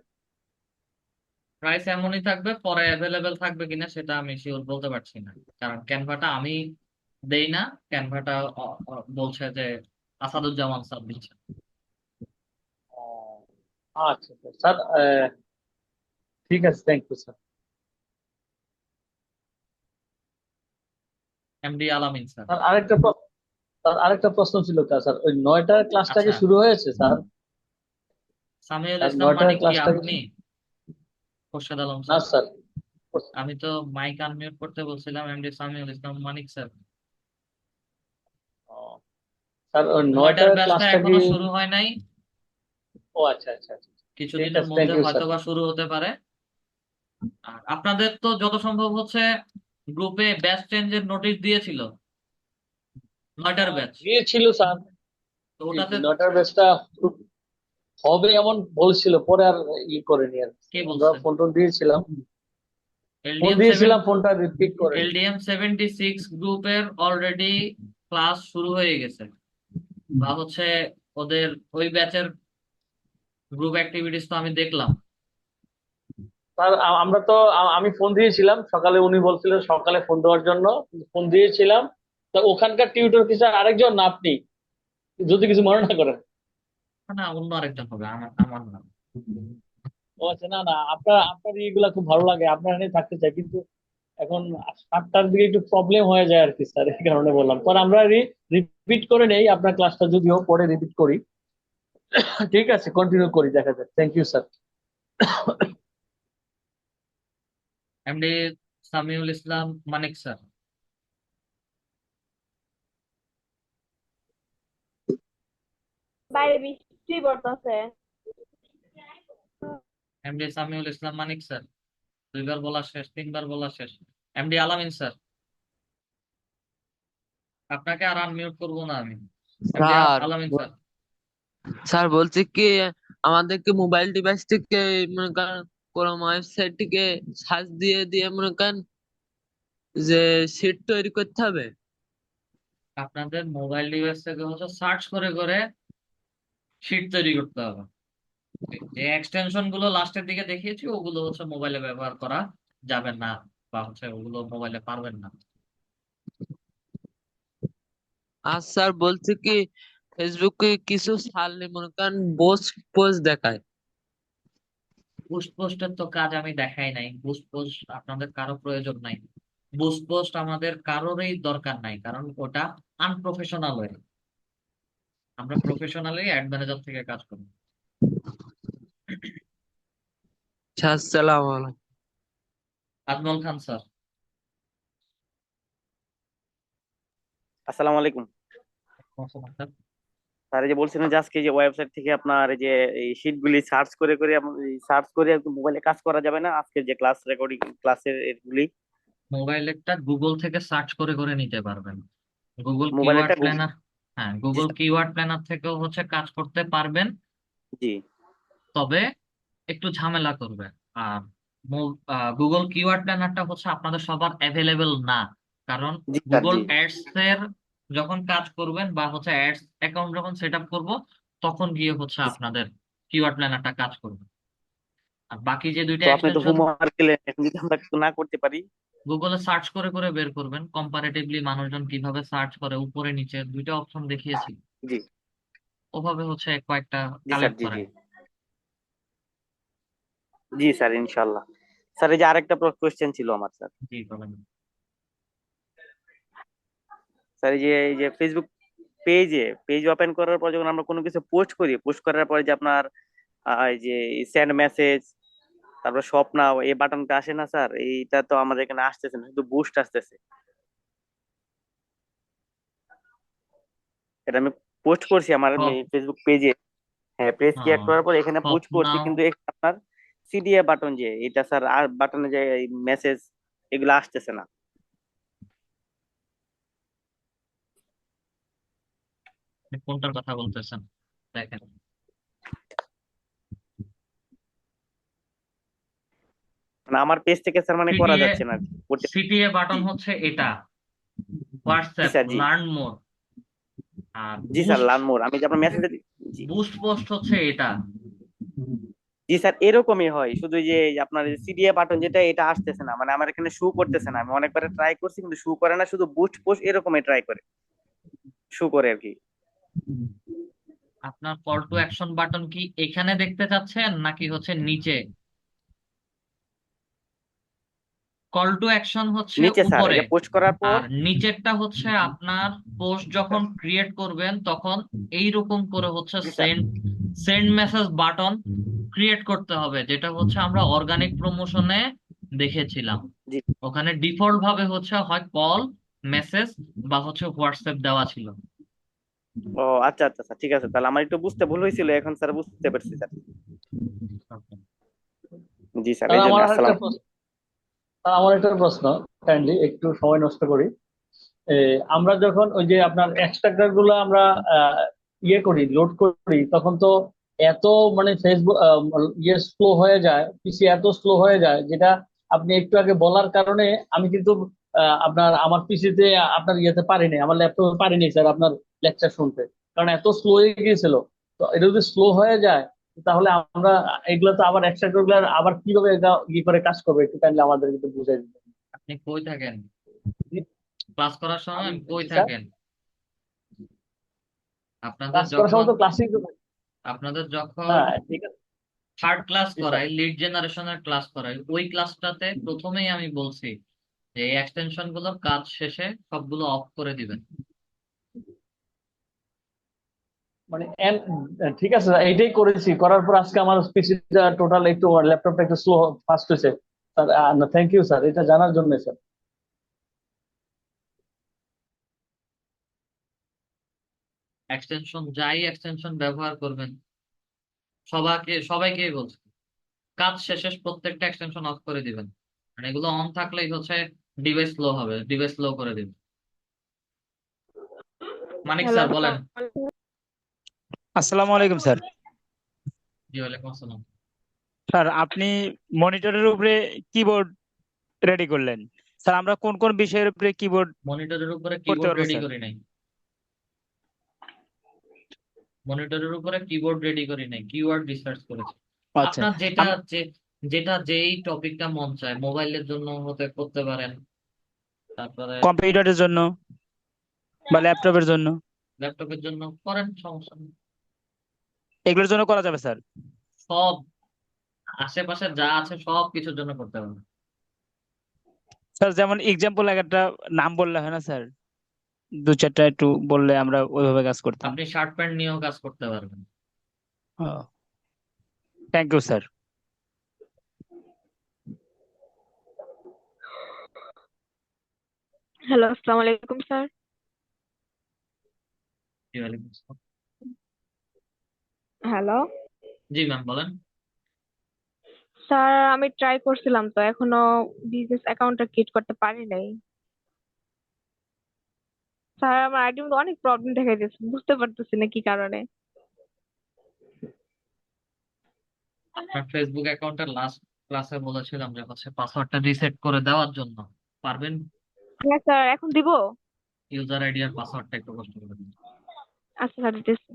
প্রাইস এমনই থাকবে, পরে অ্যাভেলেবেল থাকবে কিনা সেটা আমি শিওর বলতে পারছি না, কারণ ক্যানভাটা আমি দেই না। ক্যানভাটা বলছে যে আসাদুজ্জামান স্যার দিচ্ছে। ও, আচ্ছা স্যার, ঠিক আছে, থ্যাংক ইউ স্যার। এমডি আলামিন স্যার। স্যার স্যার আরেকটা প্রশ্ন ছিল স্যার, ওই 9টার ক্লাসটা কি আচ্ছা, শুরু হয়েছে স্যার? সামিউল স্যার ইসলাম 9টার মানিক কি ক্লাসটা আপনি? খোরশেদ আলম না স্যার? স্যার। আমি তো মাইক আনমিউট করতে বলছিলাম এমডি সামিউল ইসলাম মানিক স্যার। ও, স্যার ওই 9টার 9টার ব্যাচটা ক্লাসটা কি? এখনো শুরু হয় নাই, ও আচ্ছা আচ্ছা আচ্ছা, ঠিক কিছুদিনের আছে, থ্যাংক মধ্যে ইউ স্যার। হয়তোবা শুরু হতে পারে। আর আপনাদের তো যত সম্ভব হচ্ছে গ্রুপে ব্যাচ চেঞ্জের নোটিশ দিয়েছিল, 9টার ব্যাচ। দিয়েছিল স্যার। তো জি ওটাতে জি, 9টার ব্যাচটা হবে এমন বলছিল, পরে আর করেনি আর কি। কে আমরা বলছে? ফোন দিয়েছিলাম, এলডিএম সেভেন ফোনটা রিপিট করেনি। এলডিএম 76 গ্রুপের অলরেডি ক্লাস শুরু হয়ে গেছে, বা হচ্ছে ওদের ওই ব্যাচের গ্রুপ অ্যাক্টিভিটিস তো আমি দেখলাম। স্যার আমরা তো আমি ফোন দিয়েছিলাম সকালে, উনি বলছিলেন সকালে ফোন দেওয়ার জন্য, ফোন দিয়েছিলাম। তো ওখানকার টিউটর কি স্যার আরেকজন না আপনি, যদি কিছু মনে না করেন? না, অন্য আরেকজন হবে, আমার আমার না। ও আচ্ছা, না না, আপনার ইয়েগুলা খুব ভালো লাগে, আপনার এখানে থাকতে চাই, কিন্তু এখন 7টার দিকে একটু প্রবলেম হয়ে যায় আর কি স্যার, এই কারণে বললাম। পর আমরা রিপিট করে নেই আপনার ক্লাসটা, যদিও পরে রিপিট করি। ঠিক আছে, কন্টিনিউ করি, দেখা যাক। Thank you sir. MD Samiul Islam Manik sir? বাইরে বৃষ্টি পড়তেছে। MD Samiul Islam Manik sir? 2বার বলা শেষ, 3বার বলা শেষ। এমডি আলামিন স্যার? আপনাকে আর আনমিউট করবো না আমি। এমডি স্যার আলামিন স্যার? স্যার বলছি কি, আমাদেরকে মোবাইল ডিভাইস থেকে মনে করেন কোন ওয়েবসাইট থেকে সার্চ দিয়ে দিয়ে মনে করেন যে সিট তৈরি করতে হবে। আপনাদের মোবাইল ডিভাইস থেকে হচ্ছে সার্চ করে করে শিট তৈরি করতে হবে। যে এক্সটেনশন গুলো লাস্টের দিকে দেখিয়েছি ওগুলো হচ্ছে মোবাইলে ব্যবহার করা যাবে না, বা হচ্ছে ওগুলো মোবাইলে পারবেন না। আর স্যার বলছি কি, ফেসবুকে কিছু ছাড়লে মনে করেন পোস্ট পোস্ট দেখায়। বুস্ট পোস্টের তো কাজ আমি দেখাই নাই, বুস্ট পোস্ট আপনাদের কারো প্রয়োজন নাই। বুস্ট পোস্ট আমাদের কারোরই দরকার নাই, কারণ ওটা আনপ্রফেশনাল ওয়ে। আমরা প্রফেশনালি অ্যাড ম্যানেজার থেকে কাজ করি। আচ্ছা, আসসালামু আলাইকুম। আজমল খান স্যার? আসসালামু আলাইকুম স্যার? স্যার। এই যে বলছিলেন যে আজকে যে ওয়েবসাইট থেকে আপনার এই যে এই শীট গুলি সার্চ করে করে সার্চ করে মোবাইলে কাজ করা যাবে না, আজকে যে ক্লাস রেকর্ডিং ক্লাসের এগুলি মোবাইলেরটা গুগল থেকে সার্চ করে করে নিতে পারবেন। গুগল কিওয়ার্ড মোবাইলেরটা প্ল্যানার, হ্যাঁ জি গুগল স্যার, কিওয়ার্ড প্ল্যানার থেকেও হচ্ছে কাজ করতে পারবেন, জি তবে একটু ঝামেলা করবে। আর গুগল কিওয়ার্ড প্ল্যানারটা হচ্ছে আপনাদের সবার অ্যাভেলেবেল না, কারণ জি স্যার, গুগল জি অ্যাডস এর যখন কাজ করবেন বা হচ্ছে অ্যাডস অ্যাকাউন্ট যখন সেট আপ করবো, তখন গিয়ে হচ্ছে জি স্যার। আপনাদের কিওয়ার্ড প্ল্যানারটা কাজ করবে। আর বাকি যে দুইটা তো আপনি তো এক্সটেনশন হোমওয়ার্ক দিলেন, এখন যদি আমরা না করতে পারি? গুগলে সার্চ করে করে বের করবেন, কম্পারেটিভলি মানুষজন কিভাবে সার্চ করে উপরে নিচে দুইটা অপশন দেখিয়েছি, জি ওভাবে হচ্ছে কয়েকটা জি স্যার, কালেক্ট জি জি করেন। জি স্যার, ইনশাল্লাহ। স্যার এই যে আরেকটা কোশ্চেন ছিল আমার স্যার। জি বলেন। স্যার এই যে ফেসবুক পেজ ওপেন করার পর যখন আমরা কোনো কিছু পোস্ট করার পরে যে আপনার এই যে সেন্ড মেসেজ, তারপর শপ নাও, এই বাটনটা আসে না স্যার? এইটা তো আমাদের এখানে আসতেছে না, শুধু বুস্ট আসতেছে। এটা আমি পোস্ট করছি আমার শপ, ফেসবুক পেজে। হ্যাঁ, পেজ ক্রিয়েট করার পর এখানে শপ পোস্ট করছি, নাও। কিন্তু এখানে আপনার সিডিএ বাটন যে এটা স্যার, আর বাটনে যে মেসেজ এগুলো আসতেছে না। আপনি কোনটার কথা বলতেছেন দেখেন। মানে আমার পেজ থেকে স্যার মানে করা সিটিএ যাচ্ছে না আর কি, করতে। সিটিএ জি বাটন হচ্ছে এটা, জি হোয়াটসঅ্যাপ স্যার, জি লার্ন মোর। আর জি স্যার, লার্ন মোর, আমি যে আপনার মেসেজ। জি বুস্ট পোস্ট হচ্ছে এটা। জি স্যার, এরকমই হয়, শুধু যে আপনার সিডিএ বাটন যেটা, এটা আসতেছে না, মানে আমার এখানে শু করতেছে না। আমি অনেকবার ট্রাই করছি কিন্তু শু করে না, শুধু বুস্ট পোস্ট এরকমই ট্রাই করে শু করে আর কি। আপনার কল টু অ্যাকশন বাটন কি এখানে দেখতে চাচ্ছেন নাকি হচ্ছে নিচে? কল টু অ্যাকশন হচ্ছে নিচে স্যার, এই উপরে, যে পোস্ট করার পর। আর নিচেরটা হচ্ছে আপনার পোস্ট যখন ক্রিয়েট করবেন তখন এইরকম করে হচ্ছে জি sir, send message button create করতে হবে, যেটা হচ্ছে আমরা অর্গানিক প্রমোশনে দেখেছিলাম। জি। ওখানে ডিফল্ট ভাবে হচ্ছে হয় কল, মেসেজ বা হচ্ছে হোয়াটসঅ্যাপ দেওয়া ছিল। ও আচ্ছা আচ্ছা স্যার, ঠিক আছে, তাহলে আমার একটু বুঝতে ভুল হয়েছিল, এখন স্যার বুঝতে পারছি স্যার। জি স্যার, স্যার এই জন্য আমার আরেকটা আসসালাম। প্রশ্ন স্যার আমার একটা প্রশ্ন, কাইন্ডলি একটু সময় নষ্ট করি। আমরা যখন ওই যে আপনার এক্সট্রাক্টর গুলো আমরা আহ, ইয়ে করি, লোড করি, তখন তো এত মানে ফেসবুক ইয়ে স্লো হয়ে যায়, পিসি এত স্লো হয়ে যায়, যেটা আপনি একটু আগে বলার কারণে আমি কিন্তু আপনার আমার পিসিতে আপনার ইয়েতে পারিনি, আমার ল্যাপটপে পারিনি স্যার আপনার লেকচার শুনতে, কারণ এত স্লো হয়ে গিয়েছিল। তো এটা যদি স্লো হয়ে যায়, তাহলে আমরা এগুলো তো আবার এক্সট্রাক্টর গুলো আবার কিভাবে এটা ই করে কাজ করবে, একটু কাইন্ডলি আমাদের একটু বুঝাই দিবেন। আপনি কই থাকেন? ক্লাস করার সময় আমি কই স্যার থাকেন? আপনাদের ক্লাস করার যখন সময় তো ক্লাসেই তো থাকি। আপনাদের যখন হ্যাঁ ঠিক আছে। থার্ড ক্লাস জি স্যার। করাই, লিড জেনারেশনের ক্লাস করাই, ওই ক্লাসটাতে প্রথমেই আমি বলছি যে এই এক্সটেনশন গুলো কাজ শেষে সবগুলো অফ করে দিবেন। মানে ঠিক আছে স্যার, এইটাই করেছি, করার পর আজকে আমার পিসিটা টোটাল একটু ল্যাপটপটা একটু স্লো ফাস্ট হয়েছে স্যার। থ্যাংক ইউ স্যার, এটা জানার জন্য স্যার। যাই এক্সটেনশন ব্যবহার করবেন, সবাইকেই বলছি কাজ শেষে প্রত্যেকটা এক্সটেনশন অফ করে দিবেন। মানে এগুলো অন থাকলেই হচ্ছে ডিভাইস স্লো হবে, ডিভাইস স্লো করে দিবেন। মানিক হ্যালো, স্যার বলেন। আসসালামু আলাইকুম স্যার। জি ওয়ালাইকুম আসসালাম। স্যার আপনি মনিটরের উপরে কিবোর্ড রেডি করলেন, স্যার আমরা কোন কোন বিষয়ের উপরে কিবোর্ড মনিটরের উপরে করতে কিবোর্ড পারবো রেডি স্যার? করি নাই। মনিটরের উপরে কিবোর্ড রেডি করি নাই, কিওয়ার্ড রিসার্চ করেছি। আচ্ছা। আপনার যেটা আম- যেই টপিকটা মন চায়, মোবাইলের জন্য হতে করতে পারেন, তারপরে কম্পিউটারের জন্য বা ল্যাপটপের জন্য, ল্যাপটপের জন্য করেন, সমস্যা নেই। এগুলোর জন্য করা যাবে স্যার? সব আশেপাশে যা আছে সব কিছুর জন্য করতে পারেন। স্যার যেমন এক্সাম্পল একটা নাম বললে হয় না স্যার? দু চারটা একটু বললে আমরা ওইভাবে কাজ করতাম। আপনি শার্ট প্যান্ট নিয়েও কাজ করতে পারবেন। Thank you sir. হ্যালো, আসসালামু আলাইকুম স্যার। জি ওয়ালাইকুম আসসালাম। হ্যালো জি ম্যাম বলেন। স্যার, আমি ট্রাই করছিলাম তো এখনো বিজনেস অ্যাকাউন্টটা ক্রিয়েট করতে পারি নাই। স্যার আমার আইডির মধ্যে অনেক প্রবলেম দেখা যাচ্ছে, বুঝতে পারতেছি না কি কারণে। আপনার ফেসবুক অ্যাকাউন্টের লাস্ট ক্লাসে বলেছিলাম যে হচ্ছে পাসওয়ার্ডটা রিসেট করে দেওয়ার জন্য। পারবেন? হ্যাঁ স্যার, এখন দিব। ইউজার আইডি আর পাসওয়ার্ডটা একটু কষ্ট করে দিন। আচ্ছা স্যার, দিতেছি।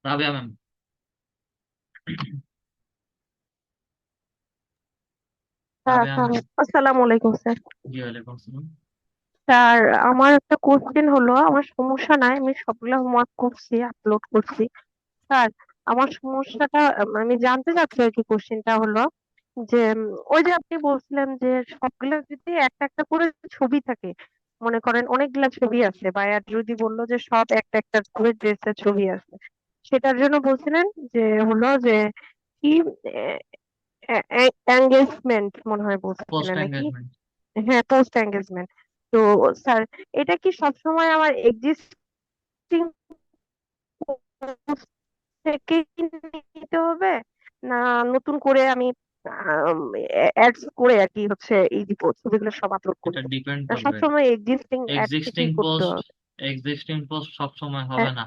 Rabeya ma'am. Sir Rabeya ma'am. আসসালামু আলাইকুম স্যার। জি ওয়ালাইকুম আসসালাম। স্যার আমার একটা কোশ্চেন হলো, আমার সমস্যা নাই, আমি সবগুলো হোমওয়ার্ক করছি, আপলোড করছি। স্যার আমার সমস্যাটা আমি জানতে চাচ্ছি আর কি, কোশ্চেনটা হলো যে ওই যে আপনি বলছিলেন যে সবগুলো যদি একটা একটা করে ছবি থাকে, মনে করেন অনেকগুলা ছবি আছে, বায়ার যদি বললো যে সব একটা একটা করে ড্রেসের ছবি আছে, সেটার জন্য বলছিলেন যে হলো যে কি এঙ্গেজমেন্ট মনে হয় পোস্ট বলছিলেন নাকি? এঙ্গেজমেন্ট। হ্যাঁ, পোস্ট এঙ্গেজমেন্ট। তো স্যার এটা কি সবসময় আমার এক্সিস্টিং থেকেই নিতে হবে, না নতুন করে আমি অ্যাড করে আর কি হচ্ছে এই দিব, ছবিগুলো সব আপলোড এটা করবো, ডিপেন্ড না করবে। সবসময় এক্সিস্টিং অ্যাড এক্সিস্টিং থেকেই করতে পোস্ট হবে? এক্সিস্টিং পোস্ট সব সময় হবে হ্যাঁ, না।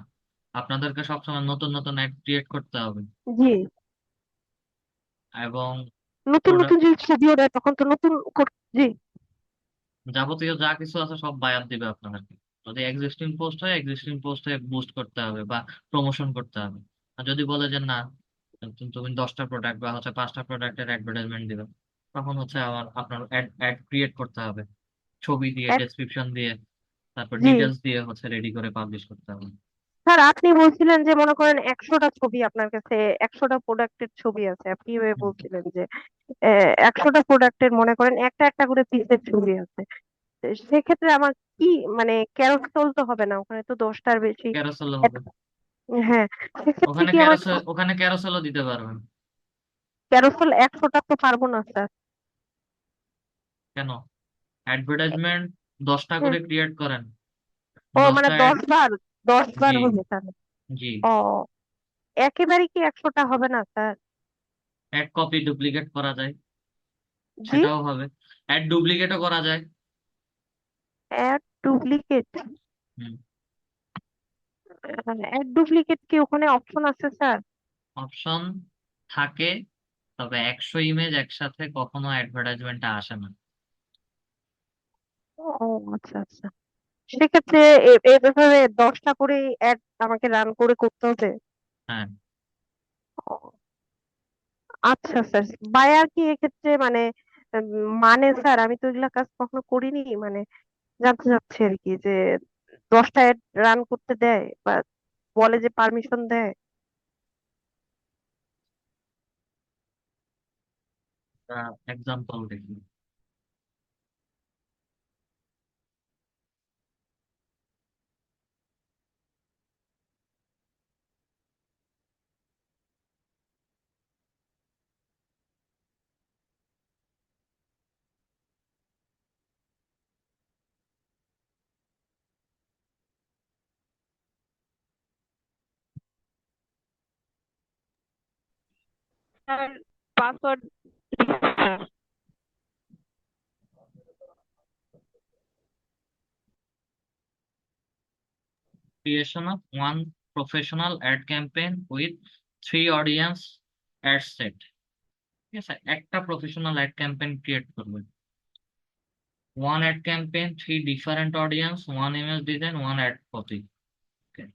আপনাদেরকে সবসময় নতুন নতুন অ্যাড ক্রিয়েট করতে হবে। জি। এবং নতুন নতুন যদি ছবিও দেয় তখন তো নতুন জি। যাবতীয় যা কিছু আছে সব বায়ার দিবে আপনাদেরকে। যদি এক্সিস্টিং পোস্ট হয় এক্সিস্টিং পোস্টে বুস্ট করতে হবে বা প্রমোশন করতে হবে। আর যদি বলে যে না তুমি 10টা প্রোডাক্ট বা হচ্ছে 5টা প্রোডাক্টের অ্যাডভার্টাইজমেন্ট দিবে, তখন হচ্ছে আবার আপনার অ্যাড অ্যাড ক্রিয়েট করতে হবে, ছবি দিয়ে এক ডেসক্রিপশন দিয়ে তারপর জি ডিটেলস দিয়ে হচ্ছে রেডি করে পাবলিশ করতে হবে। স্যার, আপনি বলছিলেন যে মনে করেন 100টা ছবি আপনার কাছে, 100টা প্রোডাক্টের ছবি আছে, আপনি এভাবে হুম। বলছিলেন যে 100টা প্রোডাক্টের মনে করেন একটা একটা করে পিসের ছবি আছে। তো সেক্ষেত্রে আমার কি মানে ক্যারোসেল তো হবে না, ওখানে তো 10টার বেশি ক্যারোসেল হবে। হ্যাঁ, সেক্ষেত্রে ওখানে কি আমার ক্যারোসেল, ওখানে ক্যারোসেলও দিতে পারবেন। ক্যারোসেল 100টা তো পারবো না স্যার। কেন? অ্যাডভার্টাইজমেন্ট 10টা হুম। করে ক্রিয়েট করেন, ও মানে 10টা অ্যাড। 10 বার জি, হবে তাহলে? জি। ও, একেবারে কি 100টা হবে না স্যার? অ্যাড কপি ডুপ্লিকেট করা যায়, জি, সেটাও হবে। অ্যাড ডুপ্লিকেটও করা যায়। Add duplicate? হুম। অ্যাড ডুপ্লিকেট কি ওখানে অপশন আছে স্যার? অপশন থাকে, তবে 100 ইমেজ একসাথে কখনো অ্যাডভার্টাইজমেন্টে আসে না। ও আচ্ছা আচ্ছা, সেক্ষেত্রে এভাবে 10টা করে অ্যাড আমাকে রান করে করতে হবে? হ্যাঁ। ও, আচ্ছা স্যার। বায়ার কি এক্ষেত্রে মানে মানে স্যার আমি তো এগুলা কাজ কখনো করিনি, মানে জানতে চাচ্ছি আর কি যে 10টা অ্যাড রান করতে দেয় বা বলে যে পারমিশন দেয়? এক্সাম্পল দেখি। Sir, password? Creation of one professional ad campaign with 3 audience ad set। ঠিক আছে, একটা প্রফেশনাল অ্যাড ক্যাম্পেইন ক্রিয়েট করবেন। one ad campaign, 3 different audience, one image design, one ad copy। Okay,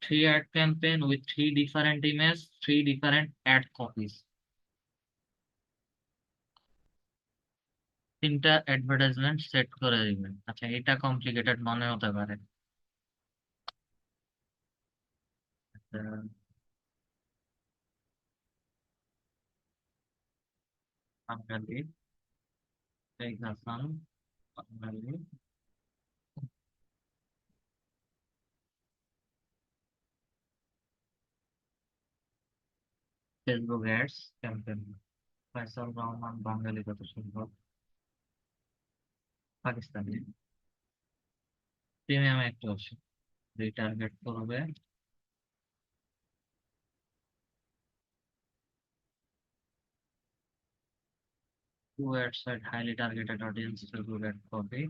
3 ad campaign with 3 different images, 3 different ad copies। 3টা অ্যাডভার্টাইজমেন্ট সেট করে দিবেন। আচ্ছা, এটা কমপ্লিকেটেড মনে হতে পারে। আচ্ছা, Bangali, Sheikh Hasan, Bangali, Facebook ads campaign, Faisal Rahman, Bangali, কত সম্ভব, পাকিস্তানি। প্রিমিয়াম একটু আছে, রিটার্গেট করবে। Two ads at highly targeted audience to good ad copy।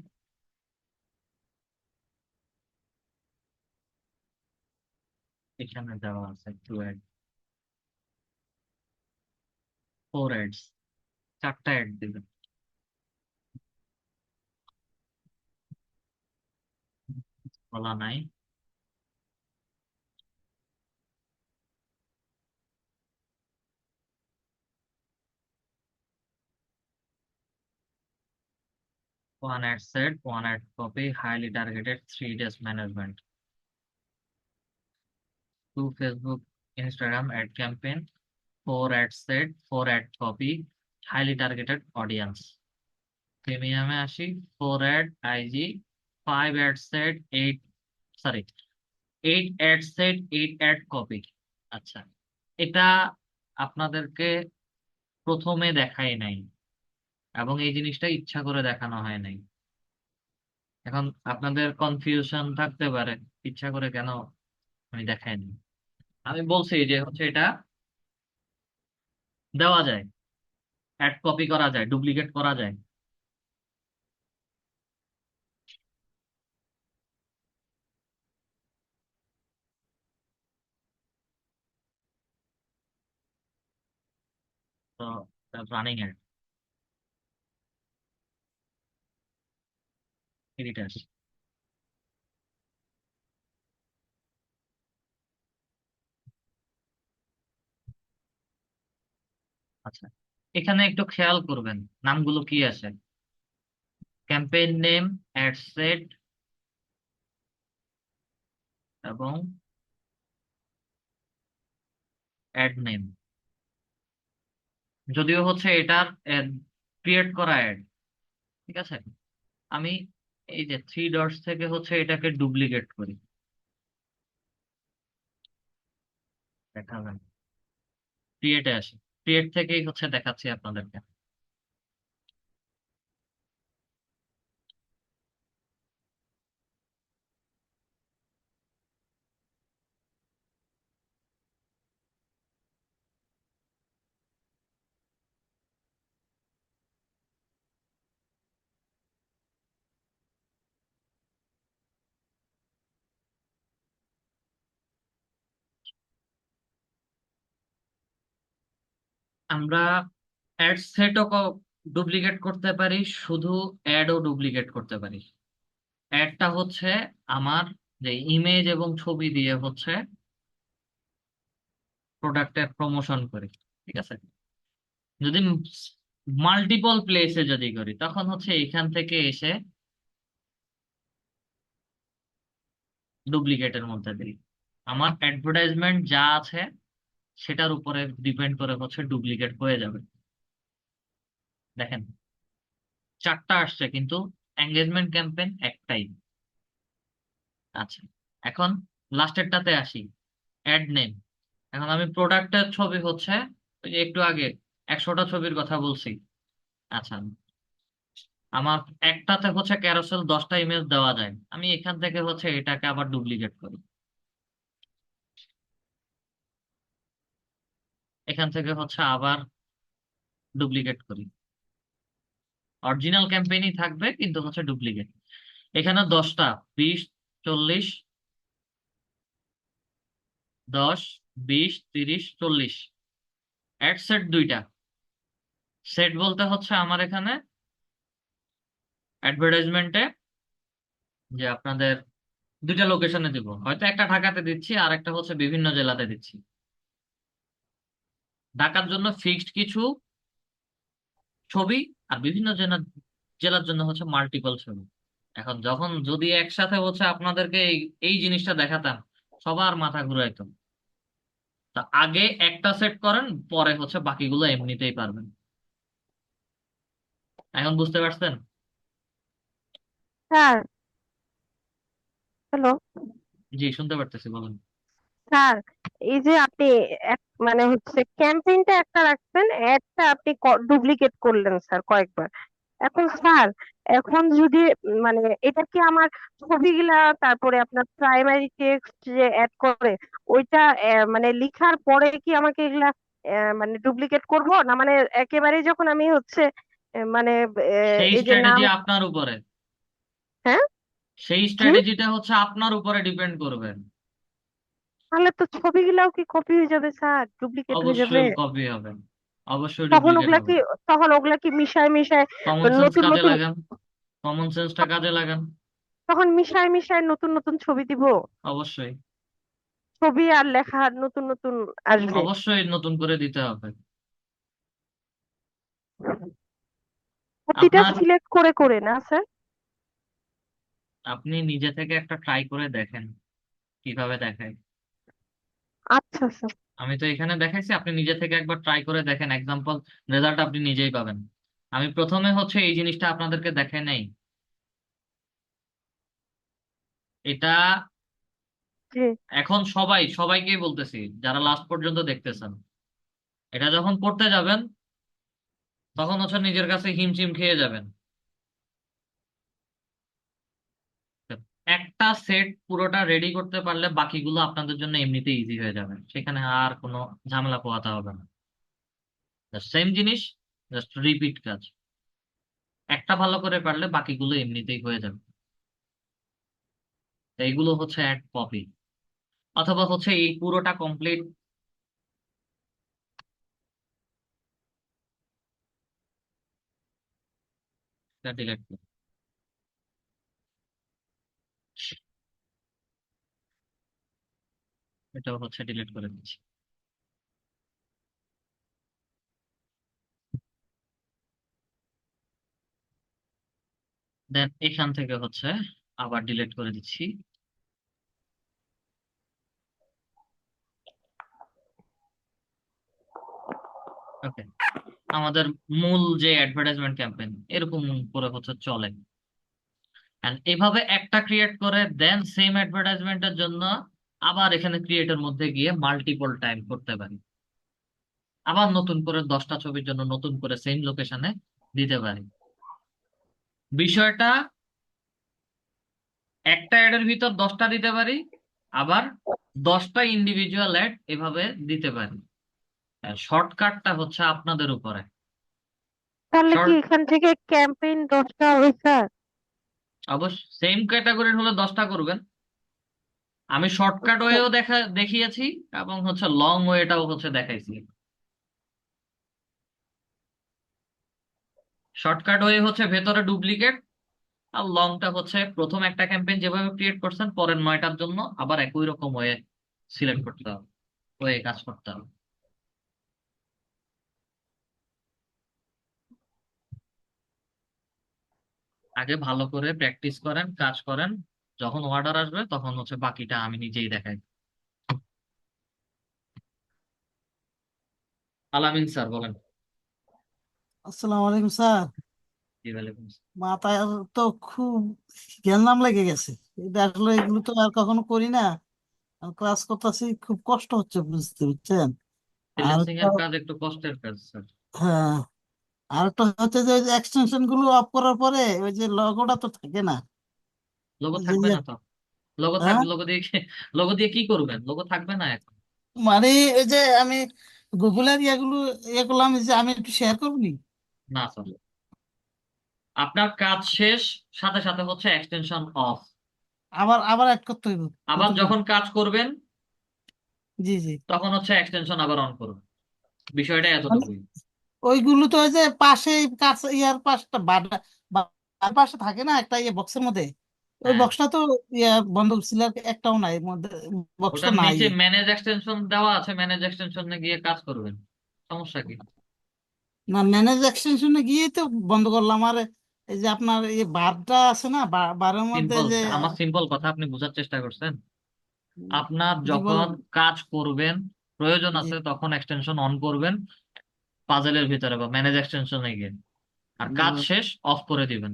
এখানে দেওয়া আছে 2 ad, 4 ads, 4টা অ্যাড দিবেন। বলা নাই। One ad set, one ad copy, highly targeted, 3 days management। Two Facebook, Instagram ad campaign, 4 ad set, 4 ad copy, highly targeted audience। প্রিমিয়ামে আসি, 4 ad IG, 5 ad set, 8, sorry, 8 ad set, 8 ad copy। আচ্ছা, এটা আপনাদেরকে প্রথমে দেখাই নাই এবং এই জিনিসটা ইচ্ছা করে দেখানো হয় নাই। এখন আপনাদের কনফিউশন থাকতে পারে, ইচ্ছা করে কেন আমি দেখাইনি। আমি বলছি যে হচ্ছে এটা দেওয়া যায়, অ্যাড কপি করা যায়, ডুপ্লিকেট করা যায়। তো রানিং অ্যাড, এডিটে আসি। আচ্ছা, এখানে একটু খেয়াল করবেন নামগুলো কি আসে। ক্যাম্পেইন নেম, অ্যাড সেট এবং অ্যাড নেম। যদিও হচ্ছে এটার ক্রিয়েট করা অ্যাড, ঠিক আছে। আমি এই যে থ্রি ডটস থেকে হচ্ছে এটাকে ডুপ্লিকেট করি, দেখাবেন। ক্রিয়েটে আসি, ক্রিয়েট থেকেই হচ্ছে দেখাচ্ছি আপনাদেরকে। আমরা অ্যাড সেটও ডুপ্লিকেট করতে পারি, শুধু অ্যাডও ডুপ্লিকেট করতে পারি। অ্যাডটা হচ্ছে আমার যে ইমেজ এবং ছবি দিয়ে হচ্ছে প্রোডাক্টের প্রমোশন করি, ঠিক আছে। যদি মাল্টিপল প্লেসে যদি করি তখন হচ্ছে এখান থেকে এসে ডুপ্লিকেটের মধ্যে দিই। আমার অ্যাডভার্টাইজমেন্ট যা আছে সেটার উপরে ডিপেন্ড করে হচ্ছে ডুপ্লিকেট হয়ে যাবে। দেখেন, চারটা আসছে কিন্তু এঙ্গেজমেন্ট ক্যাম্পেইন একটাই। আচ্ছা, এখন লাস্টেরটাতে আসি, অ্যাড নেম। এখন আমি প্রোডাক্টের ছবি হচ্ছে ওই যে একটু আগে 100টা ছবির কথা বলছি। আচ্ছা, আমার একটাতে হচ্ছে ক্যারোসেল 10টা ইমেজ দেওয়া যায়, আমি এখান থেকে হচ্ছে এটাকে আবার ডুপ্লিকেট করি, এখান থেকে হচ্ছে আবার ডুপ্লিকেট করি। অরিজিনাল ক্যাম্পেইনই থাকবে কিন্তু হচ্ছে ডুপ্লিকেট। এখানে 10টা, 20, 40, 10, 20, 30, 40। অ্যাড সেট দুইটা। সেট বলতে হচ্ছে আমার এখানে অ্যাডভার্টাইজমেন্টে যে আপনাদের দুইটা লোকেশনে দিব, হয়তো একটা ঢাকাতে দিচ্ছি আর একটা হচ্ছে বিভিন্ন জেলাতে দিচ্ছি। ঢাকার জন্য ফিক্সড কিছু ছবি, আর বিভিন্ন জেলার জেলার জন্য হচ্ছে মাল্টিপল ছবি। এখন যখন যদি একসাথে হচ্ছে আপনাদেরকে এই এই জিনিসটা দেখাতাম, সবার মাথা ঘুরাইতো। তা আগে একটা সেট করেন, পরে হচ্ছে বাকিগুলো এমনিতেই পারবেন। এখন বুঝতে পারছেন? স্যার, হ্যালো জি, শুনতে পারতেছি, বলুন। স্যার, এই যে আপনি মানে হচ্ছে ক্যাম্পেইনটা একটা রাখছেন, অ্যাডটা আপনি ডুপ্লিকেট করলেন স্যার কয়েকবার। এখন স্যার, এখন যদি মানে এটা কি আমার ছবিগুলা, তারপরে আপনার প্রাইমারি টেক্সট যে অ্যাড করে ওইটা মানে লিখার পরে কি আমাকে এগুলা মানে ডুপ্লিকেট করব না, মানে একেবারেই যখন আমি হচ্ছে মানে সেই এই যে নাম। স্ট্র্যাটেজি আপনার উপরে, হ্যাঁ, সেই জি, স্ট্র্যাটেজিটা হচ্ছে আপনার উপরে ডিপেন্ড করবে। তাহলে তো ছবিগুলাও কি কপি হয়ে যাবে স্যার, ডুপ্লিকেট হয়ে যাবে? অবশ্যই কপি হবে, অবশ্যই তখন ডুপ্লিকেট ওগুলা হবে। কি, তখন ওগুলা কি মিশায় মিশায় কমন সেন্স নতুন কাজে নতুন, লাগান, কমন সেন্সটা কাজে লাগান। তখন মিশায় মিশায় নতুন নতুন ছবি দিব, অবশ্যই, ছবি আর লেখা নতুন নতুন আসবে। অবশ্যই নতুন করে দিতে হবে। প্রতিটা আপনার, সিলেক্ট করে করে না স্যার? আপনি নিজে থেকে একটা ট্রাই করে দেখেন কিভাবে দেখায়। আচ্ছা স্যার। আমি তো এখানে দেখাইছি, আপনি নিজে থেকে একবার ট্রাই করে দেখেন, এক্সাম্পল রেজাল্ট আপনি নিজেই পাবেন। আমি প্রথমে হচ্ছে এই জিনিসটা আপনাদেরকে দেখাই নাই। এটা জি। এখন সবাইকেই বলতেছি যারা লাস্ট পর্যন্ত দেখতেছেন, এটা যখন পড়তে যাবেন তখন হচ্ছে নিজের কাছে হিমশিম খেয়ে যাবেন। একটা সেট পুরোটা রেডি করতে পারলে বাকিগুলো আপনাদের জন্য এমনিতে ইজি হয়ে যাবে, সেখানে আর কোনো ঝামেলা পোহাতে হবে না। সেম জিনিস, জাস্ট রিপিট কাজ। একটা ভালো করে পারলে বাকিগুলো এমনিতেই হয়ে যাবে। তো এইগুলো হচ্ছে এক কপি, অথবা হচ্ছে এই পুরোটা কমপ্লিট ডিলেট। এটাও হচ্ছে ডিলিট করে দিচ্ছি। দেন এখান থেকে হচ্ছে আবার ডিলিট করে দিচ্ছি। ওকে, আমাদের মূল যে অ্যাডভার্টাইজমেন্ট ক্যাম্পেইন এরকম করে হচ্ছে চলে। এন্ড এভাবে একটা ক্রিয়েট করে দেন সেম অ্যাডভার্টাইজমেন্টের জন্য আবার এখানে ক্রিয়েটের মধ্যে গিয়ে মাল্টিপল টাইম করতে পারি। আবার নতুন করে 10টা ছবির জন্য নতুন করে সেম লোকেশনে দিতে পারি। বিষয়টা একটা অ্যাডের ভিতর 10টা দিতে পারি, আবার 10টা ইন্ডিভিজুয়াল অ্যাড এভাবে দিতে পারি। শর্টকাটটা হচ্ছে আপনাদের উপরে। তাহলে কি শর্ট এখান থেকে ক্যাম্পেইন 10টা হবে স্যার? অবশ্য সেম ক্যাটাগরির হলে 10টা করবেন। আমি শর্টকাট আচ্ছা, ওয়েও দেখিয়েছি এবং হচ্ছে লং ওয়েটাও হচ্ছে দেখাইছি। শর্টকাট ওয়ে হচ্ছে ভেতরে ডুপ্লিকেট, আর লংটা হচ্ছে প্রথম একটা ক্যাম্পেইন যেভাবে ক্রিয়েট করছেন পরের 9টার জন্য আবার একই রকম ওয়ে সিলেক্ট করতে হবে, ওয়ে কাজ করতে হবে। আগে ভালো করে প্র্যাকটিস করেন, কাজ করেন, যখন অর্ডার আসবে তখন হচ্ছে বাকিটা আমি নিজেই দেখাই। আলামিন স্যার বলেন। আসসালামু আলাইকুম স্যার। জি ওয়ালাইকুম আসসালাম। মাথায় তো খুব গ্যাঞ্জাম লেগে গেছে। এটা আসলে এগুলো তো আর কখনো করি না, ক্লাস করতেছি, খুব কষ্ট হচ্ছে বুঝতে, বুঝছেন। আর ফ্রিল্যান্সিং একটা, এর কাজ একটু কষ্টের কাজ স্যার। হ্যাঁ, আর একটা হচ্ছে যে এক্সটেনশন গুলো অফ করার পরে ওই যে লগোটা তো থাকে না। লোগো ওই যে থাকবে না তো? লোগো হ্যাঁ, থাকবে, লোগো দিয়ে কি করবেন? লোগো থাকবে না এখন। মানে ওই যে আমি গুগলের ইয়েগুলো ইয়ে করলাম, যে আমি একটু শেয়ার করবনি। না স্যার, আপনার কাজ শেষ সাথে সাথে হচ্ছে এক্সটেনশন অফ। আবার আবার অ্যাড করতে হইব আবার নতুন করে। যখন কাজ করবেন জি জি। তখন হচ্ছে এক্সটেনশন আবার অন করুন। বিষয়টা মানে এতটুকুই। ওইগুলো তো ওই যে পাশে, কাছে ইয়ার পাশটা বার পাশে থাকে না একটা ইয়ে বক্সের মধ্যে, ওই হ্যাঁ, বক্সটা তো ইয়া বন্ধ ছিল, একটাও নাই এর মধ্যে, বক্সটা ওটার নাই। নিচে ম্যানেজ এক্সটেনশন দেওয়া আছে, ম্যানেজ এক্সটেনশনে গিয়ে কাজ করবেন। সমস্যা কি? না, ম্যানেজ এক্সটেনশনে গিয়ে তো বন্ধ করলাম। আর এই যে আপনার এই বারটা আছে না, বারের মধ্যে সিম্পল, যে আমার সিম্পল কথা আপনি বোঝার চেষ্টা করছেন। আপনার জি যখন বলেন। কাজ করবেন প্রয়োজন জি। আছে তখন এক্সটেনশন অন করবেন পাজেলের ভিতরে বা ম্যানেজ এক্সটেনশনে গিয়ে, আর কাজ জি, শেষ অফ করে দিবেন।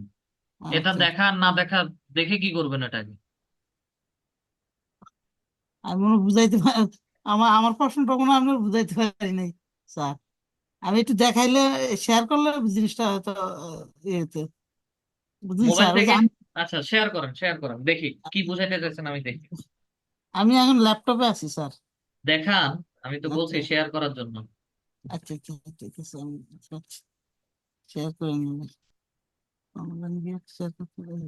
এটা আচ্ছা। দেখা আর না দেখা দেখে কি করবেন এটাকে? আমি মনে হয় বুঝাইতে আমার আমার প্রশ্নটা মনে হয় আপনার বুঝাইতে পারি নাই স্যার। আমি একটু দেখাইলে, শেয়ার করলে জিনিসটা হয়তো ইয়ে হতো। বুঝলি মোবাইল স্যার, ওই যে থেকে? আচ্ছা শেয়ার করেন, শেয়ার করেন, দেখি কি বুঝাইতে চাইছেন আমি দেখি। আমি এখন ল্যাপটপে আছি স্যার। দেখান, আমি তো বলছি আচ্ছা শেয়ার করার জন্য। আচ্ছা আচ্ছা, ঠিক আছে, আমি শেয়ার করে নিব। অনলাইন গিয়ে শেয়ার করতে পারি।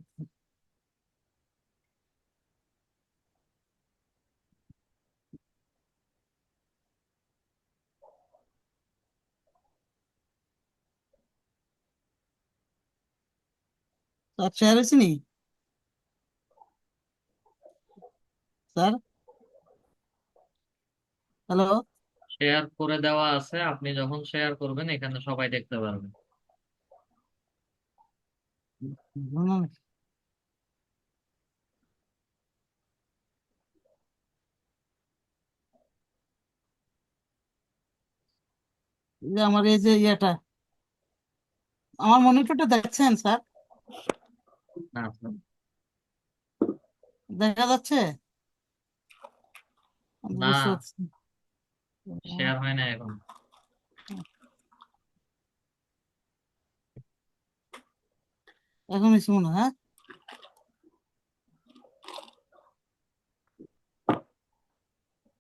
স্যার শেয়ার হয়েছে নি স্যার? হ্যালো? শেয়ার করে দেওয়া আছে, আপনি যখন শেয়ার করবেন এখানে সবাই দেখতে পারবেন। এই যে আমার এই যে ইয়েটা, আমার মনিটরটা দেখছেন স্যার? না স্যার, দেখা যাচ্ছে? আমি না, বুঝতে পারছি শেয়ার হয় না এখন। এখন এসে মনে হয়, হ্যাঁ।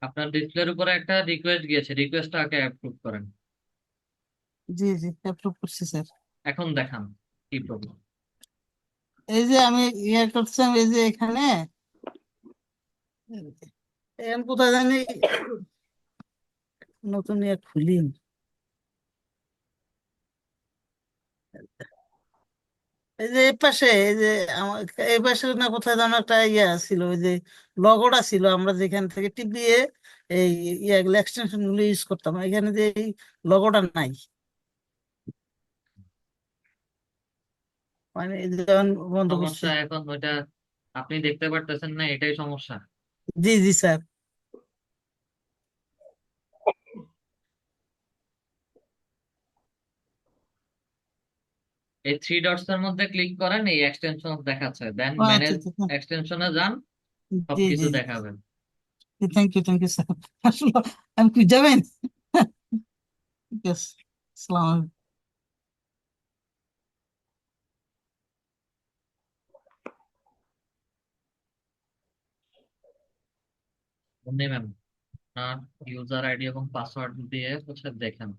আপনার ডিসপ্লের উপরে একটা রিকোয়েস্ট গিয়েছে, রিকোয়েস্টটাকে অ্যাপ্রুভ করেন। জি জি, অ্যাপ্রুভ করছি স্যার। এখন দেখান কি প্রবলেম। এই যে আমি ইয়ে করছিলাম, এই যে এখানে এখন কোথায় জানি নতুন ইয়ে খুলি। এই যে এই পাশে, এই যে আমার এই পাশে না কোথায় যেন একটা ইয়ে ছিল, ওই যে লগোটা ছিল, আমরা যেখান থেকে টিপ দিয়ে এই ইয়াগুলো এক্সটেনশন গুলো ইউজ করতাম, এখানে যে এই লোগোটা নাই, মানে এই যে যেমন বন্ধ করছে। সমস্যা এখন ওইটা আপনি দেখতে পারতেছেন না, এটাই সমস্যা। জি জি স্যার। এই থ্রি ডটস এর মধ্যে ক্লিক করেন, এই এক্সটেনশন দেখাচ্ছে, দেন আচ্ছা ম্যানেজ আচ্ছা, এক্সটেনশনে যান, জি সবকিছু জি দেখাবেন। জি, থ্যাংক ইউ স্যার। আসলে আমি কি যাবেন? ঠিক আছে, আসসালামু আলাইকুম। মুন্নি ম্যাম, আপনার ইউজার আইডি এবং পাসওয়ার্ড দিয়ে হচ্ছে দেখেন।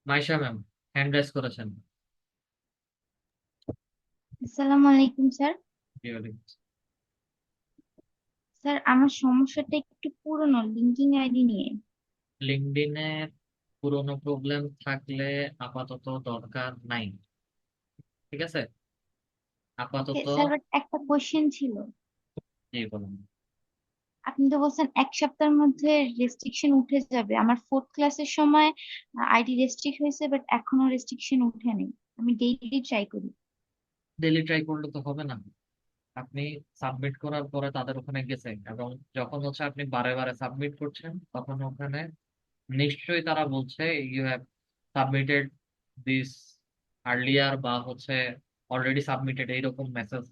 মাইশা ম্যাম হ্যান্ড রেজ করেছেন। আসসালামু আলাইকুম স্যার। Really? স্যার আমার সমস্যাটা একটু পুরনো, লিঙ্কিং আইডি নিয়ে। লিঙ্কডইনে পুরোনো প্রবলেম থাকলে আপাতত দরকার নাই, ঠিক আছে? আপাতত স্যার বাট একটা কোশ্চেন ছিল। জি বলুন। আপনি তো বলছেন এক সপ্তাহের মধ্যে রেস্ট্রিকশন উঠে যাবে। আমার ফোর্থ ক্লাসের সময় আইডি রেস্ট্রিক্ট হয়েছে, বাট এখনো রেস্ট্রিকশন উঠেনি। আমি ডেইলি ট্রাই করি। ডেলি ট্রাই করলে তো হবে না। আপনি সাবমিট করার পরে তাদের ওখানে গেছেন, এবং যখন হচ্ছে আপনি বারে বারে সাবমিট করছেন, তখন ওখানে নিশ্চয়ই তারা বলছে you have submitted this earlier, বা হচ্ছে অলরেডি সাবমিটেড, এইরকম মেসেজ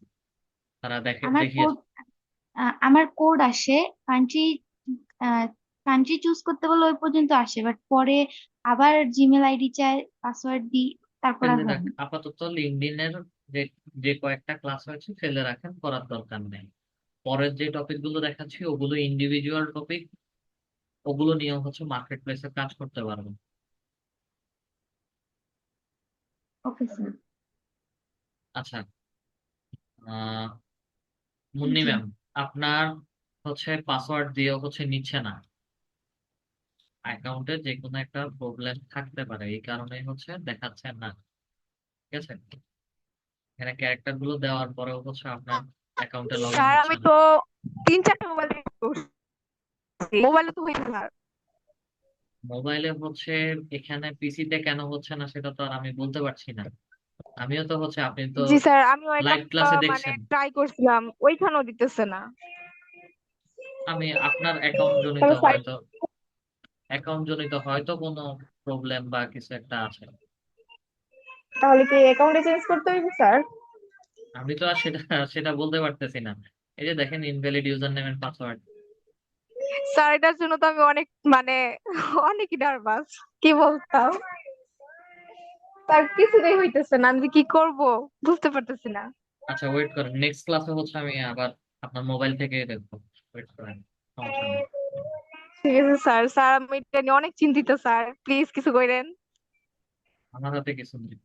তারা আমার কোড দেখিয়েছে। আমার কোড আসে, কান্ট্রি কান্ট্রি চুজ করতে বলে ওই পর্যন্ত আসে, বাট পরে আবার জিমেল আইডি চায়, পাসওয়ার্ড দিই, তারপর আর ফেলে রাখ, হয়নি। আপাতত লিঙ্কডইনের যে যে কয়েকটা ক্লাস হয়েছে ফেলে রাখেন, করার দরকার নেই। পরের যে টপিক গুলো দেখাচ্ছি ওগুলো ইন্ডিভিজুয়াল টপিক, ওগুলো নিয়ে হচ্ছে মার্কেট প্লেসে কাজ করতে পারবেন। Okay sir. আচ্ছা, আহ মুন্নি জি। ম্যাম, আপনার হচ্ছে পাসওয়ার্ড দিয়ে হচ্ছে নিচ্ছে না, অ্যাকাউন্টে যে কোনো একটা প্রবলেম থাকতে পারে, এই কারণে হচ্ছে দেখাচ্ছে না, ঠিক আছে? এখানে ক্যারেক্টার গুলো দেওয়ার পরেও হচ্ছে আপনার অ্যাকাউন্টে লগ ইন স্যার হচ্ছে আমি না। তো 3-4টা মোবাইল করছি, মোবাইলে তো হয়েছে স্যার। মোবাইলে হচ্ছে, এখানে পিসিতে কেন হচ্ছে না সেটা তো আর আমি বলতে পারছি না। আমিও তো হচ্ছে, আপনি তো জি স্যার, আমিও এটা লাইভ ক্লাসে মানে দেখছেন। ট্রাই করছিলাম, ওইখানেও দিতেছে না। আমি আপনার অ্যাকাউন্ট জনিত তবে স্যার হয়তো, কোনো প্রবলেম বা কিছু একটা আছে। তাহলে কি অ্যাকাউন্টে চেঞ্জ করতে হইবে স্যার? আমি তো আর সেটা সেটা বলতে পারতেছি না। এই যে দেখেন, invalid user name and password. Sir এটার জন্য তো আমি অনেক মানে অনেকই নার্ভাস, কি বলতাম। স্যার কিছুতেই হইতেছে না, আমি যে কি করব বুঝতে পারতেছি না। আচ্ছা ওয়েট করেন, নেক্সট ক্লাসে হচ্ছে আমি আবার আপনার মোবাইল থেকে দেখবো। ওয়েট করেন, সমস্যা নেই। ঠিক আছে স্যার, স্যার আমি এটা নিয়ে অনেক চিন্তিত স্যার, প্লিজ কিছু কইরেন। আমার হাতে কিছু নেই।